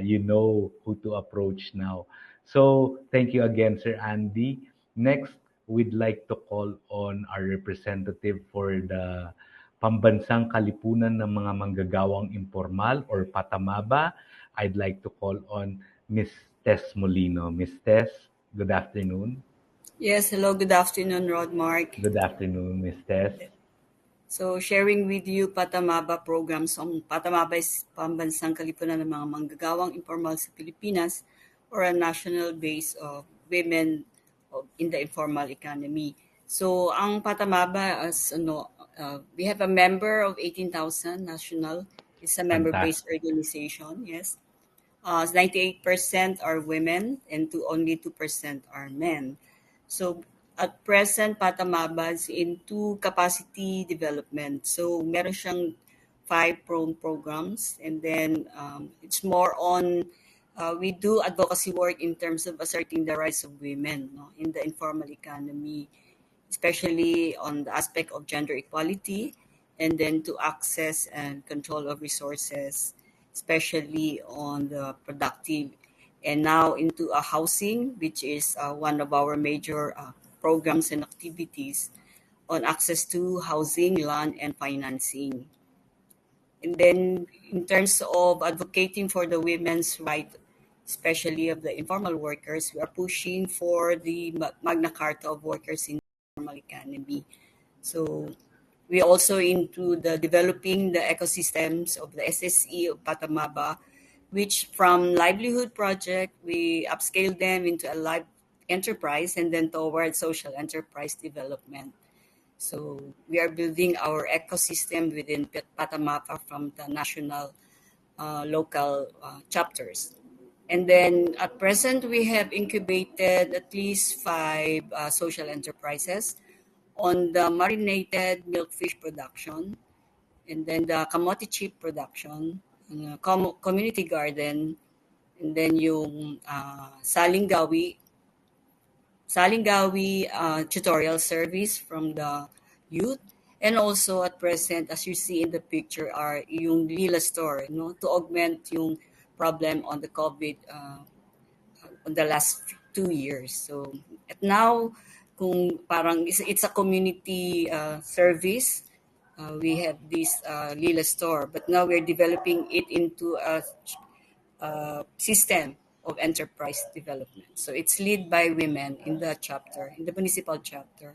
you know who to approach now. So thank you again, Sir Andy. Next, we'd like to call on our representative for the Pambansang Kalipunan ng mga Manggagawang Impormal or PATAMABA. I'd like to call on Miss Tess Molino. Miss Tess, good afternoon. Yes, hello, good afternoon, Rodmark. Good afternoon, Miss Tess. So, sharing with you Patamaba programs on Patamaba is Pambansang Kalipunan ng mga manggagawang informal sa Pilipinas or a national base of women in the informal economy. So, ang Patamaba as we have a member of 18,000 national. It's a member-based Fantastic. organization, yes. 98% are women and only 2% are men. So, at present, Patamaba is into capacity development. So, meron siyang 5 programs and then it's more on, we do advocacy work in terms of asserting the rights of women in the informal economy, especially on the aspect of gender equality and then to access and control of resources, especially on the productive and now into a housing, which is one of our major programs and activities on access to housing, land, and financing. And then in terms of advocating for the women's right, especially of the informal workers, we are pushing for the Magna Carta of workers in the informal economy. So we also into the developing the ecosystems of the SSE of Patamaba, which from livelihood project, we upscale them into a live enterprise and then toward social enterprise development. So we are building our ecosystem within Patamapa from the national, local chapters. And then at present, we have incubated at least 5 social enterprises on the marinated milkfish production, and then the kamote chip production, community garden, and then yung Salingawi tutorial service from the youth. And also at present, as you see in the picture, are yung Lila store, to augment yung problem on the COVID on the last 2 years. So at now, kung parang it's a community service, we have this Lila store, but now we're developing it into a system of enterprise development. So it's led by women in the chapter, in the municipal chapter.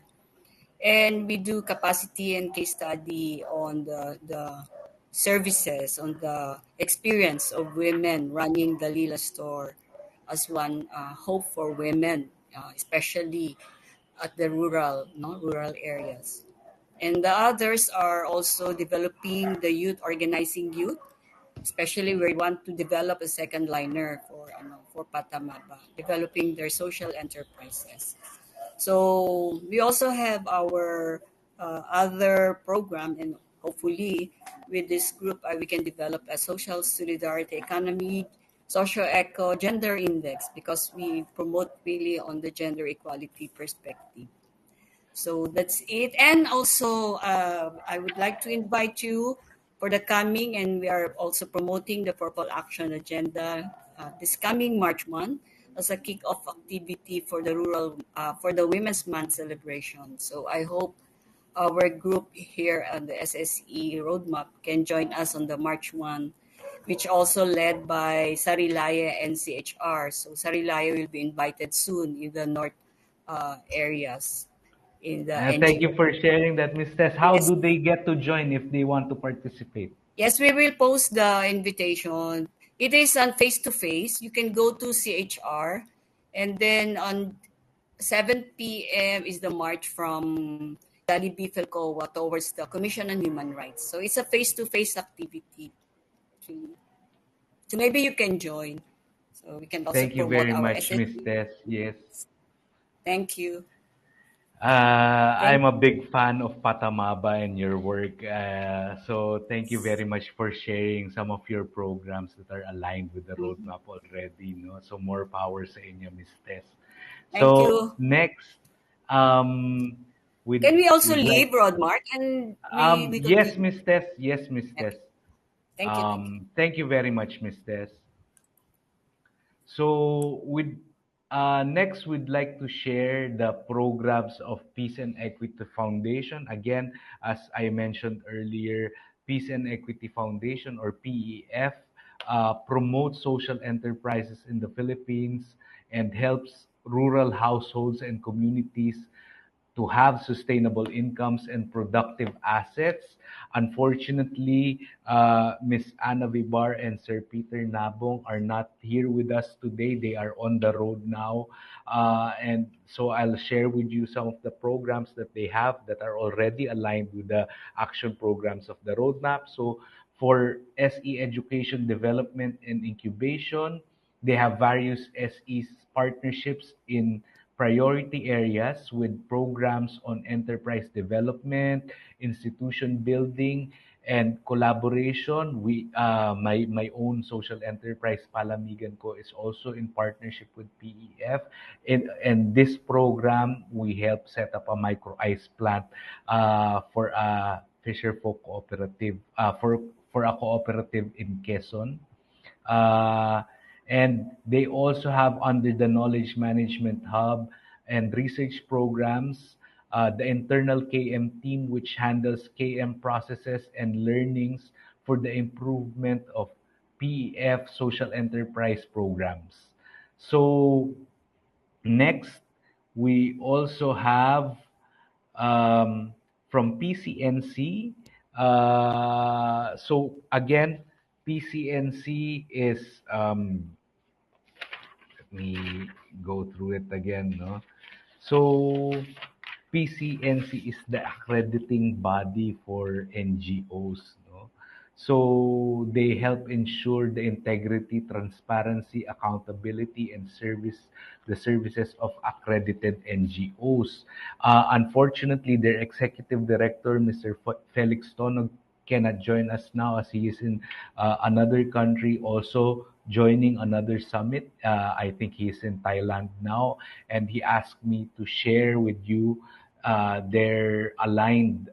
And we do capacity and case study on the services, on the experience of women running the Lila store as one hope for women, especially at the rural areas. And the others are also developing the youth, organizing youth, especially we want to develop a second liner for Patamaba, developing their social enterprises. So we also have our other program, and hopefully with this group we can develop a social solidarity economy, social eco gender index, because we promote really on the gender equality perspective. So that's it. And also, I would like to invite you for the coming, and we are also promoting the Purple Action Agenda this coming March month as a kick-off activity for the for the Women's Month celebration. So I hope our group here on the SSE Roadmap can join us on the March 1, which also led by Sarilaya and CHR. So Sarilaya will be invited soon in the north areas in the Thank you NGO. for sharing that, Miss Tess. How Yes, do they get to join if they want to participate? yes, we will post the invitation. It is on face to face. You can go to CHR, and then on 7 p.m. is the march from Jollibee Felcoa towards the Commission on Human Rights. So it's a face to face activity. So maybe you can join. So we can also Thank you promote very our much, Miss SSE. Tess. Yes. Thank you. I'm Thank a big fan of Patamaba and your work. So thank you very much for sharing some of your programs that are aligned with the Mhm. roadmap already. No? So more power sa inyo, Miss Tess. Thank So you. next, um, Can we also we'd leave, like Rodmark, and we yes, continue? Miss Tess. Yes, Miss Tess. Okay. Thank you. Thank you. Thank you very much, Miss Tess. So, next, we'd like to share the programs of Peace and Equity Foundation. Again, as I mentioned earlier, Peace and Equity Foundation, or PEF, promotes social enterprises in the Philippines and helps rural households and communities to have sustainable incomes and productive assets. Unfortunately, Ms. Anna Vibar and Sir Peter Nabong are not here with us today. They are on the road now. And so I'll share with you some of the programs that they have that are already aligned with the action programs of the roadmap. So for SE education development and incubation, they have various SE partnerships in priority areas with programs on enterprise development, institution building, and collaboration. My own social enterprise, Palamigan Ko, is also in partnership with PEF. And this program, we help set up a micro ice plant for a fisher folk cooperative, for a cooperative in Quezon. Uh, and they also have, under the Knowledge Management Hub and research programs, the internal KM team, which handles KM processes and learnings for the improvement of PEF social enterprise programs. So next, we also have, um, from PCNC. So again, PCNC is, let me go through it again, no? So PCNC is the accrediting body for NGOs, no? So they help ensure the integrity, transparency, accountability, and the services of accredited NGOs. Unfortunately, their executive director, Mr. Felix Tonog, cannot join us now as he is in another country, also joining another summit. I think he's in Thailand now, and he asked me to share with you their aligned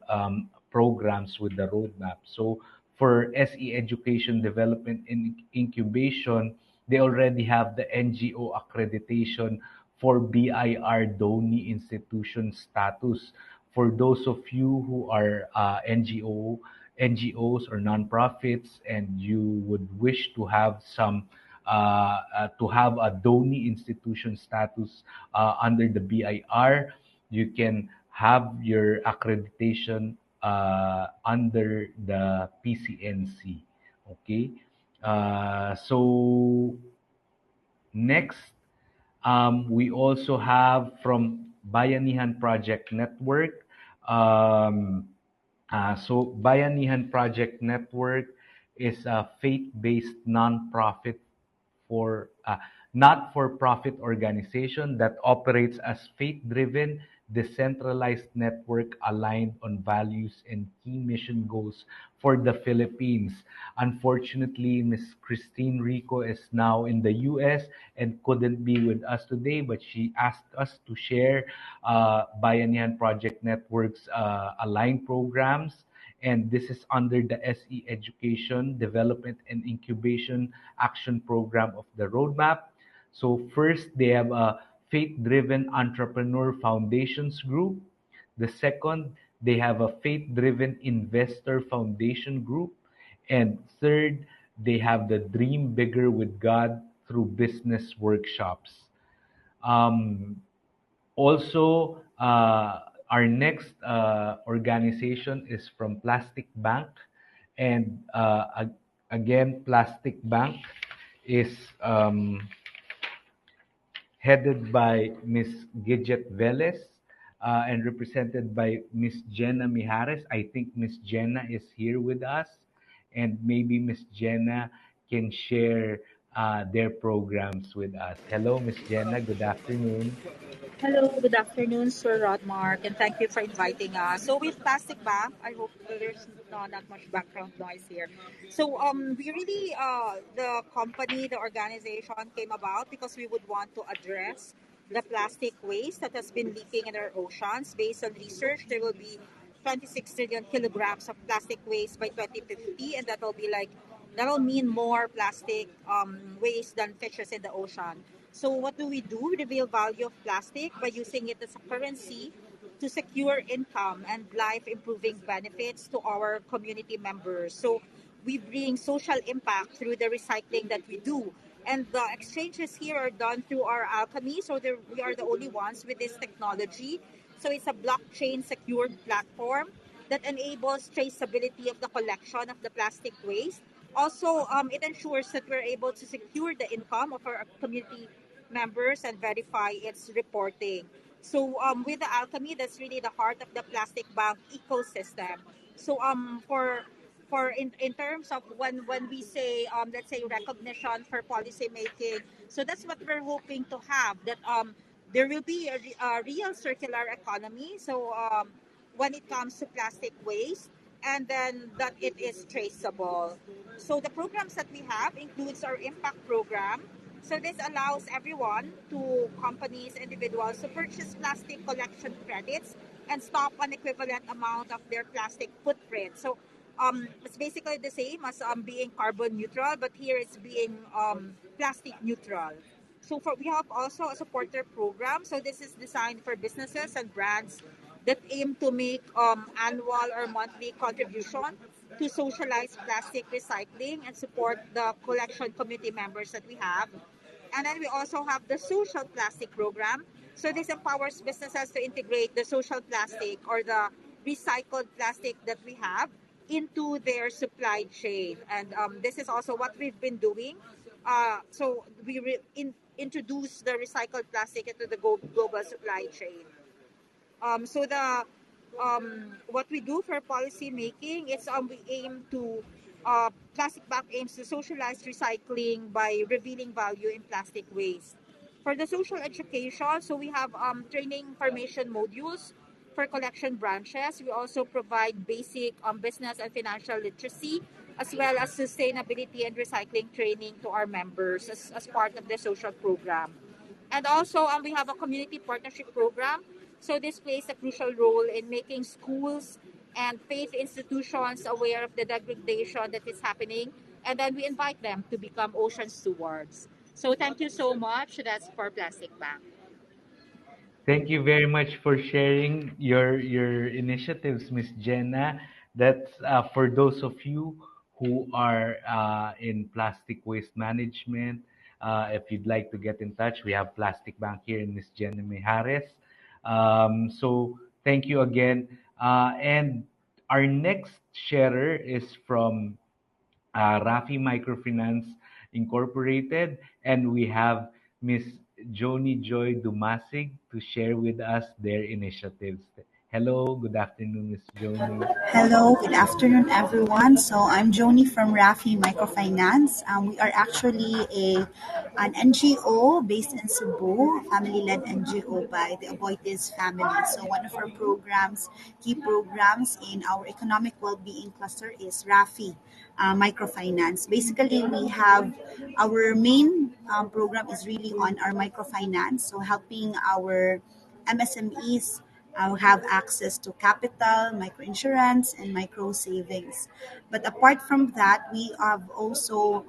programs with the roadmap. So for SE education development and incubation, they already have the NGO accreditation for BIR donee institution status. For those of you who are NGOs or nonprofits, and you would wish to have to have a donee institution status under the BIR, you can have your accreditation under the PCNC. Okay. So next, we also have from Bayanihan Project Network. So Bayanihan Project Network is a faith-based nonprofit for not-for-profit organization that operates as faith-driven, decentralized network aligned on values and key mission goals for the Philippines. Unfortunately, Miss Christine Rico is now in the US and couldn't be with us today, but she asked us to share Bayanihan Project Network's aligned programs, and this is under the SE Education Development and Incubation Action Program of the roadmap. So first, they have a faith-driven entrepreneur foundations group. The second, they have a faith-driven investor foundation group. And third, they have the Dream Bigger with God through business workshops. Um, Also, our next organization is from Plastic Bank. And again, Plastic Bank is headed by Ms. Gidget Velez and represented by Ms. Jenna Mijares. I think Ms. Jenna is here with us, and maybe Ms. Jenna can share their programs with us. Hello, Ms. Jenna. Good afternoon. Hello, good afternoon, Sir Rodmark, and thank you for inviting us. So with Plastic Bank, I hope there's not much background noise here. So we really, the company, the organization came about because we would want to address the plastic waste that has been leaking in our oceans. Based on research, there will be 26 trillion kilograms of plastic waste by 2050, and that'll mean more plastic waste than fishes in the ocean. So what do? We reveal value of plastic by using it as a currency to secure income and life improving benefits to our community members. So we bring social impact through the recycling that we do. And the exchanges here are done through our alchemy. So we are the only ones with this technology. So it's a blockchain secured platform that enables traceability of the collection of the plastic waste. Also, it ensures that we're able to secure the income of our community members and verify its reporting. So with the alchemy, that's really the heart of the plastic bank ecosystem. So in terms of when we say let's say recognition for policy making, so that's what we're hoping to have, that there will be a real circular economy. So when it comes to plastic waste, and then that it is traceable. So the programs that we have includes our impact program. So this allows everyone, to companies, individuals, to purchase plastic collection credits and stop an equivalent amount of their plastic footprint. So it's basically the same as being carbon neutral, but here it's being plastic neutral. So we have also a supporter program. So this is designed for businesses and brands that aim to make annual or monthly contribution to socialize plastic recycling and support the collection community members that we have. And then we also have the social plastic program. So this empowers businesses to integrate the social plastic or the recycled plastic that we have into their supply chain. And this is also what we've been doing. So we introduce the recycled plastic into the global supply chain. So the what we do for policy making is we aim to Plastic Bank aims to socialize recycling by revealing value in plastic waste. For the social education, so we have training formation modules for collection branches. We also provide basic business and financial literacy, as well as sustainability and recycling training to our members as part of the social program. And also, we have a community partnership program. So this plays a crucial role in making schools and faith institutions aware of the degradation that is happening. And then we invite them to become ocean stewards. So thank you so much. That's for Plastic Bank. Thank you very much for sharing your initiatives, Miss Jenna. That's for those of you who are in plastic waste management. If you'd like to get in touch, we have Plastic Bank here in Miss Jenna Mijares. So thank you again. And our next sharer is from Rafi Microfinance Incorporated, and we have Miss Joni Joy Dumasig to share with us their initiatives. Hello, good afternoon, Miss Joni. Hello, good afternoon, everyone. So I'm Joni from Rafi Microfinance. We are actually an NGO based in Cebu, family-led NGO by the Aboitiz family. So one of our key programs in our economic well-being cluster is Rafi Microfinance. Basically, we have our main program is really on our microfinance, so helping our MSMEs have access to capital, microinsurance, and micro savings. But apart from that, we have also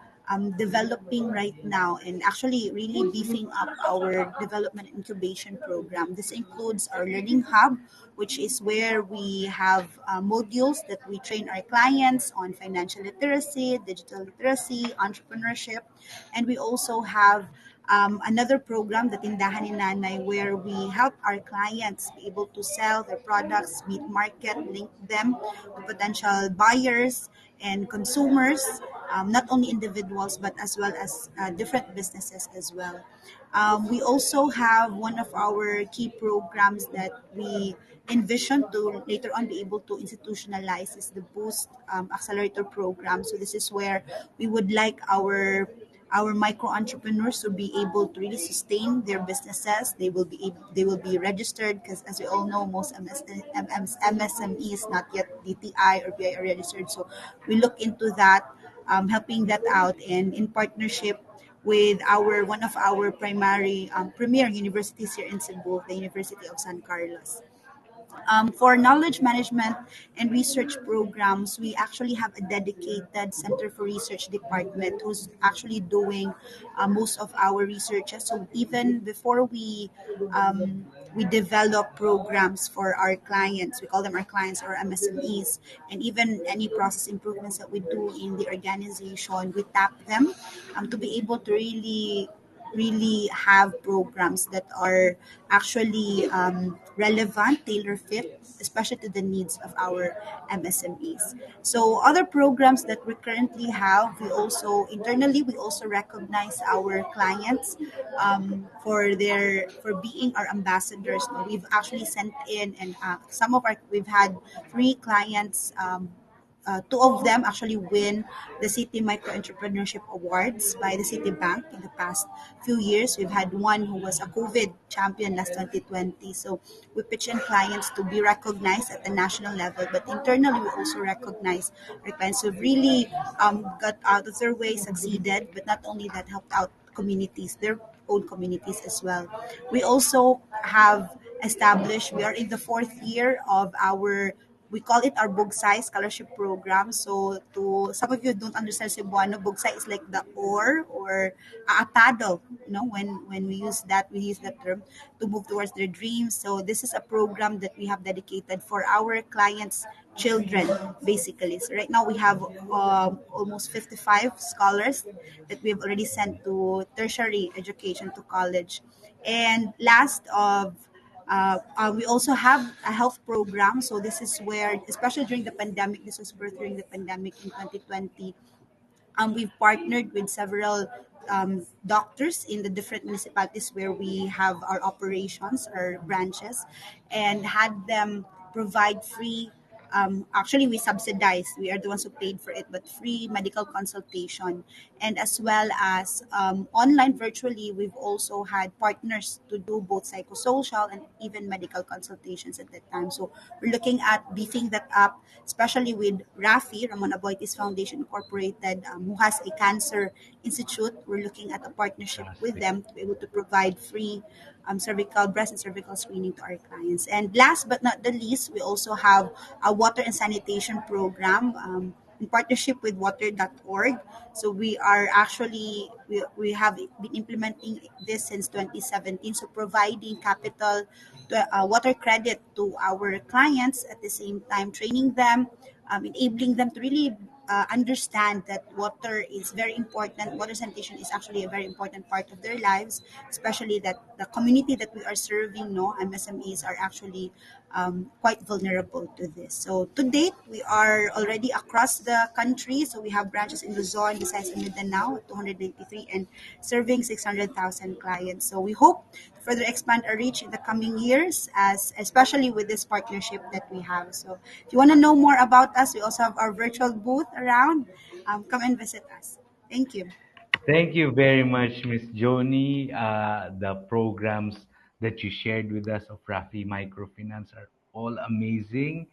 developing right now and actually really beefing up our development incubation program. This includes our learning hub, which is where we have modules that we train our clients on financial literacy, digital literacy, entrepreneurship, and we also have another program, the Tindahan ni Nanay, where we help our clients be able to sell their products, meet market, link them to potential buyers and consumers, not only individuals but as well as different businesses as well. We also have one of our key programs that we envision to later on be able to institutionalize is the Boost Accelerator program. So this is where we would like our micro entrepreneurs to be able to really sustain their businesses. They will be registered because, as we all know, most MSME is not yet DTI or BI registered. So we look into that, helping that out, and in partnership with our one of our primary premier universities here in Cebu, the University of San Carlos. For knowledge management and research programs, we actually have a dedicated Center for Research department who's actually doing most of our researches. So even before we develop programs for our clients, we call them our clients or MSMEs, and even any process improvements that we do in the organization, we tap them to be able to really have programs that are actually relevant, tailor fit, especially to the needs of our MSMEs. So other programs that we currently have, we also internally we also recognize our clients for being our ambassadors. We've actually sent in and some of our we've had 3 clients. Two of them actually win the City Micro Entrepreneurship Awards by the Citibank in the past few years. We've had one who was a COVID champion last 2020. So we pitch in clients to be recognized at the national level, but internally we also recognize our clients who've really got out of their way, succeeded, but not only that, helped out communities, their own communities as well. We also have established, we are in the 4th year of our we call it our Bugsay scholarship program. So to some of you who don't understand Cebuano, Bugsay is like the oar or a paddle. When we use that term to move towards their dreams. So this is a program that we have dedicated for our clients' children, basically. So right now we have almost 55 scholars that we have already sent to tertiary education to college. And last of we also have a health program. So this is where, especially during the pandemic, this was birthed during the pandemic in 2020. We've partnered with several doctors in the different municipalities where we have our operations, our branches, and had them provide free. Actually, we subsidize. We are the ones who paid for it, but free medical consultation, and as well as online virtually, we've also had partners to do both psychosocial and even medical consultations at that time. So we're looking at beefing that up, especially with Rafi, Ramon Aboitiz Foundation Incorporated, who has a cancer institute. We're looking at a partnership with Fantastic. them to be able to provide free cervical, breast and cervical screening to our clients. And last but not the least, we also have a water and sanitation program in partnership with water.org. So we have been implementing this since 2017. So providing capital water credit to our clients, at the same time training them, enabling them to really understand that water is very important. Water sanitation is actually a very important part of their lives, especially that the community that we are serving, no, MSMEs are actually quite vulnerable to this. So to date, we are already across the country. So we have branches in Luzon, Visayas, and Mindanao, 293, and serving 600,000 clients. So we hope to further expand our reach in the coming years, as especially with this partnership that we have. So if you want to know more about us, we also have our virtual booth around. Come and visit us. Thank you. Thank you very much, Miss Joni. The programs that you shared with us of Rafi Microfinance are all amazing.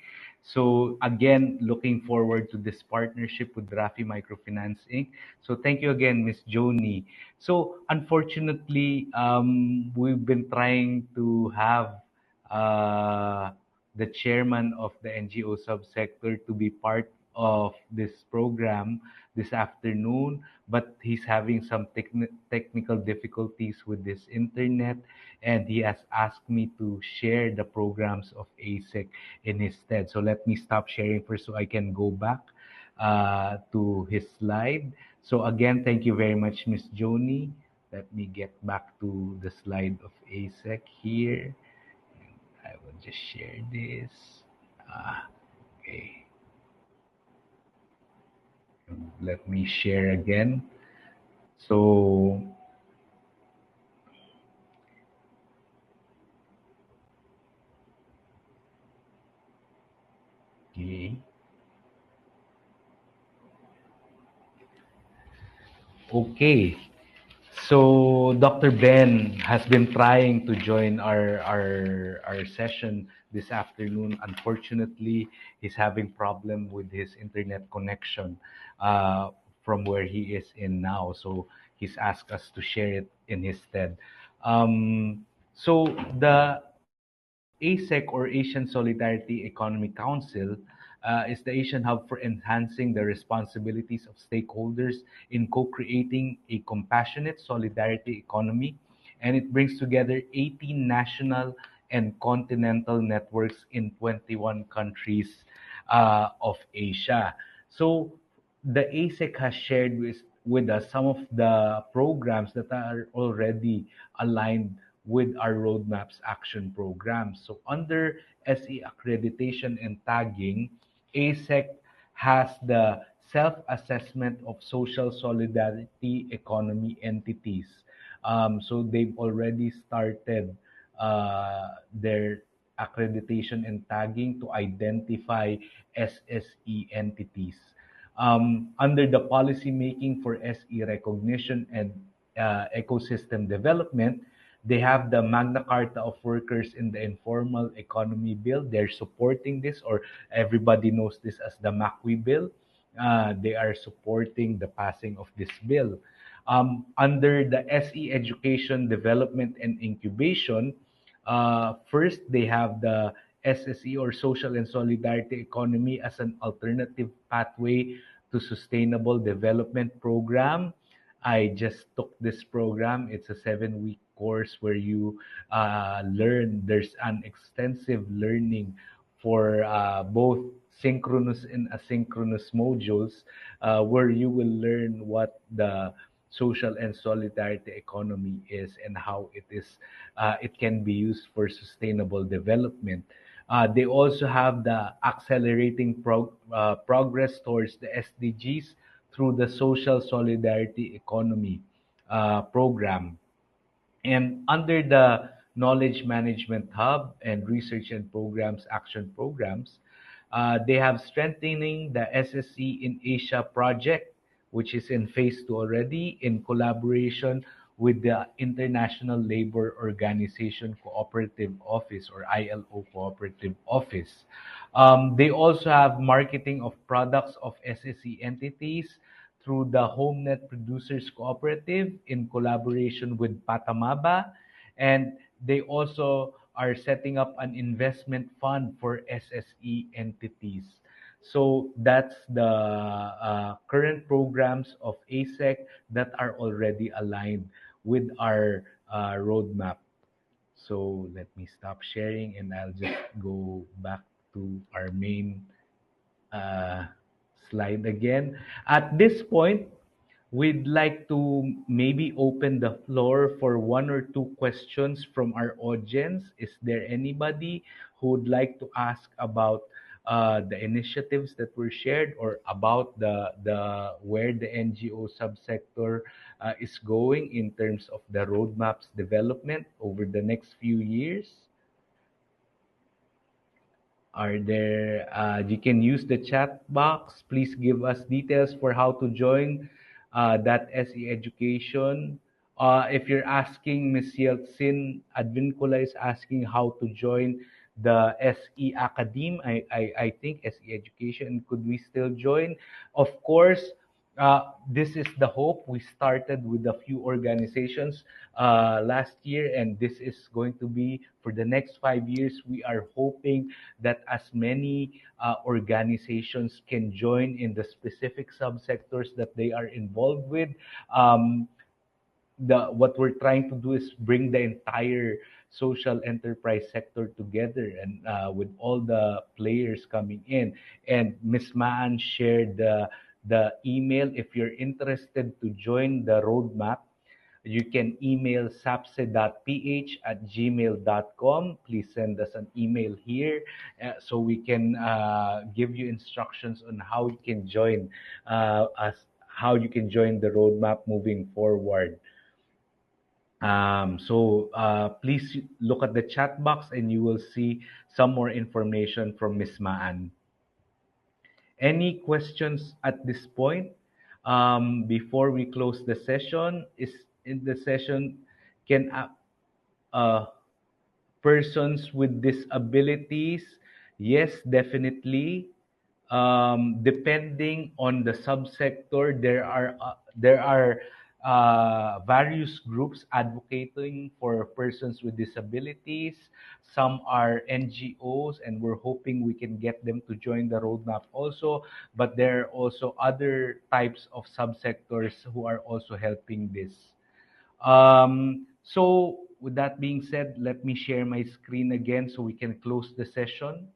So again, looking forward to this partnership with Rafi Microfinance Inc. So thank you again, Miss Joni. So unfortunately, we've been trying to have uh, the chairman of the NGO subsector to be part of this program this afternoon, but he's having some technical difficulties with this internet, and he has asked me to share the programs of ASEC in his stead. So let me stop sharing first so I can go back to his slide. So again, thank you very much, Miss Joni. Let me get back to the slide of ASEC here. I will just share this. Okay, let me share again. So, okay. Okay. So Dr. Ben has been trying to join our session this afternoon. Unfortunately, he's having problem with his internet connection from where he is in now. So he's asked us to share it in his stead. So the ASEC, or Asian Solidarity Economic Council, is the Asian hub for enhancing the responsibilities of stakeholders in co-creating a compassionate solidarity economy, and it brings together 18 national and continental networks in 21 countries of Asia. So the ASEC has shared with us some of the programs that are already aligned with our roadmaps action programs. So under SE accreditation and tagging, ASEC has the self-assessment of social solidarity economy entities. So they've already started their accreditation and tagging to identify SSE entities. Under the policy making for SE recognition and ecosystem development, they have the Magna Carta of Workers in the Informal Economy Bill. They're supporting this, or everybody knows this as the MACWI Bill. They are supporting the passing of this bill. Under the SE Education Development and Incubation, first they have the SSE, or Social and Solidarity Economy, as an alternative pathway to sustainable development program. I just took this program. It's a 7-week course where you learn. There's an extensive learning for both synchronous and asynchronous modules, where you will learn what the social and solidarity economy is and how it can be used for sustainable development. They also have the accelerating progress towards the SDGs through the social solidarity economy program. And under the Knowledge Management Hub and Research and Programs Action Programs, they have strengthening the SSC in Asia project, which is in phase 2 already, in collaboration with the International Labor Organization Cooperative Office, or ILO Cooperative Office. They also have marketing of products of SSC entities through the HomeNet Producers Cooperative in collaboration with Patamaba, and they also are setting up an investment fund for SSE entities. So that's the current programs of ASEC that are already aligned with our roadmap. So let me stop sharing and I'll just go back to our main uh, slide again. At this point, we'd like to maybe open the floor for 1 or 2 questions from our audience. Is there anybody who would like to ask about the initiatives that were shared, or about the where the NGO subsector is going in terms of the roadmaps development over the next few years? Are there, you can use the chat box. Please give us details for how to join that SE education. If you're asking, Ms. Yeltsin Advincula is asking how to join the SE Academe. I think SE education, could we still join? Of course, this is the hope. We started with a few organizations last year, and this is going to be for the next 5 years. We are hoping that as many organizations can join in the specific subsectors that they are involved with. What we're trying to do is bring the entire social enterprise sector together, and with all the players coming in. And Ms. Maan shared the email. If you're interested to join the roadmap, you can email sapse.ph@gmail.com. Please send us an email here so we can give you instructions on how you can join how you can join the roadmap moving forward. Please look at the chat box and you will see some more information from Ms. Maan. Any questions at this point? Before we close the session, is in the session, can persons with disabilities? Yes, definitely. Depending on the subsector, there are various groups advocating for persons with disabilities. Some are NGOs, and we're hoping we can get them to join the roadmap also. But there are also other types of subsectors who are also helping this. So with that being said, let me share my screen again so we can close the session.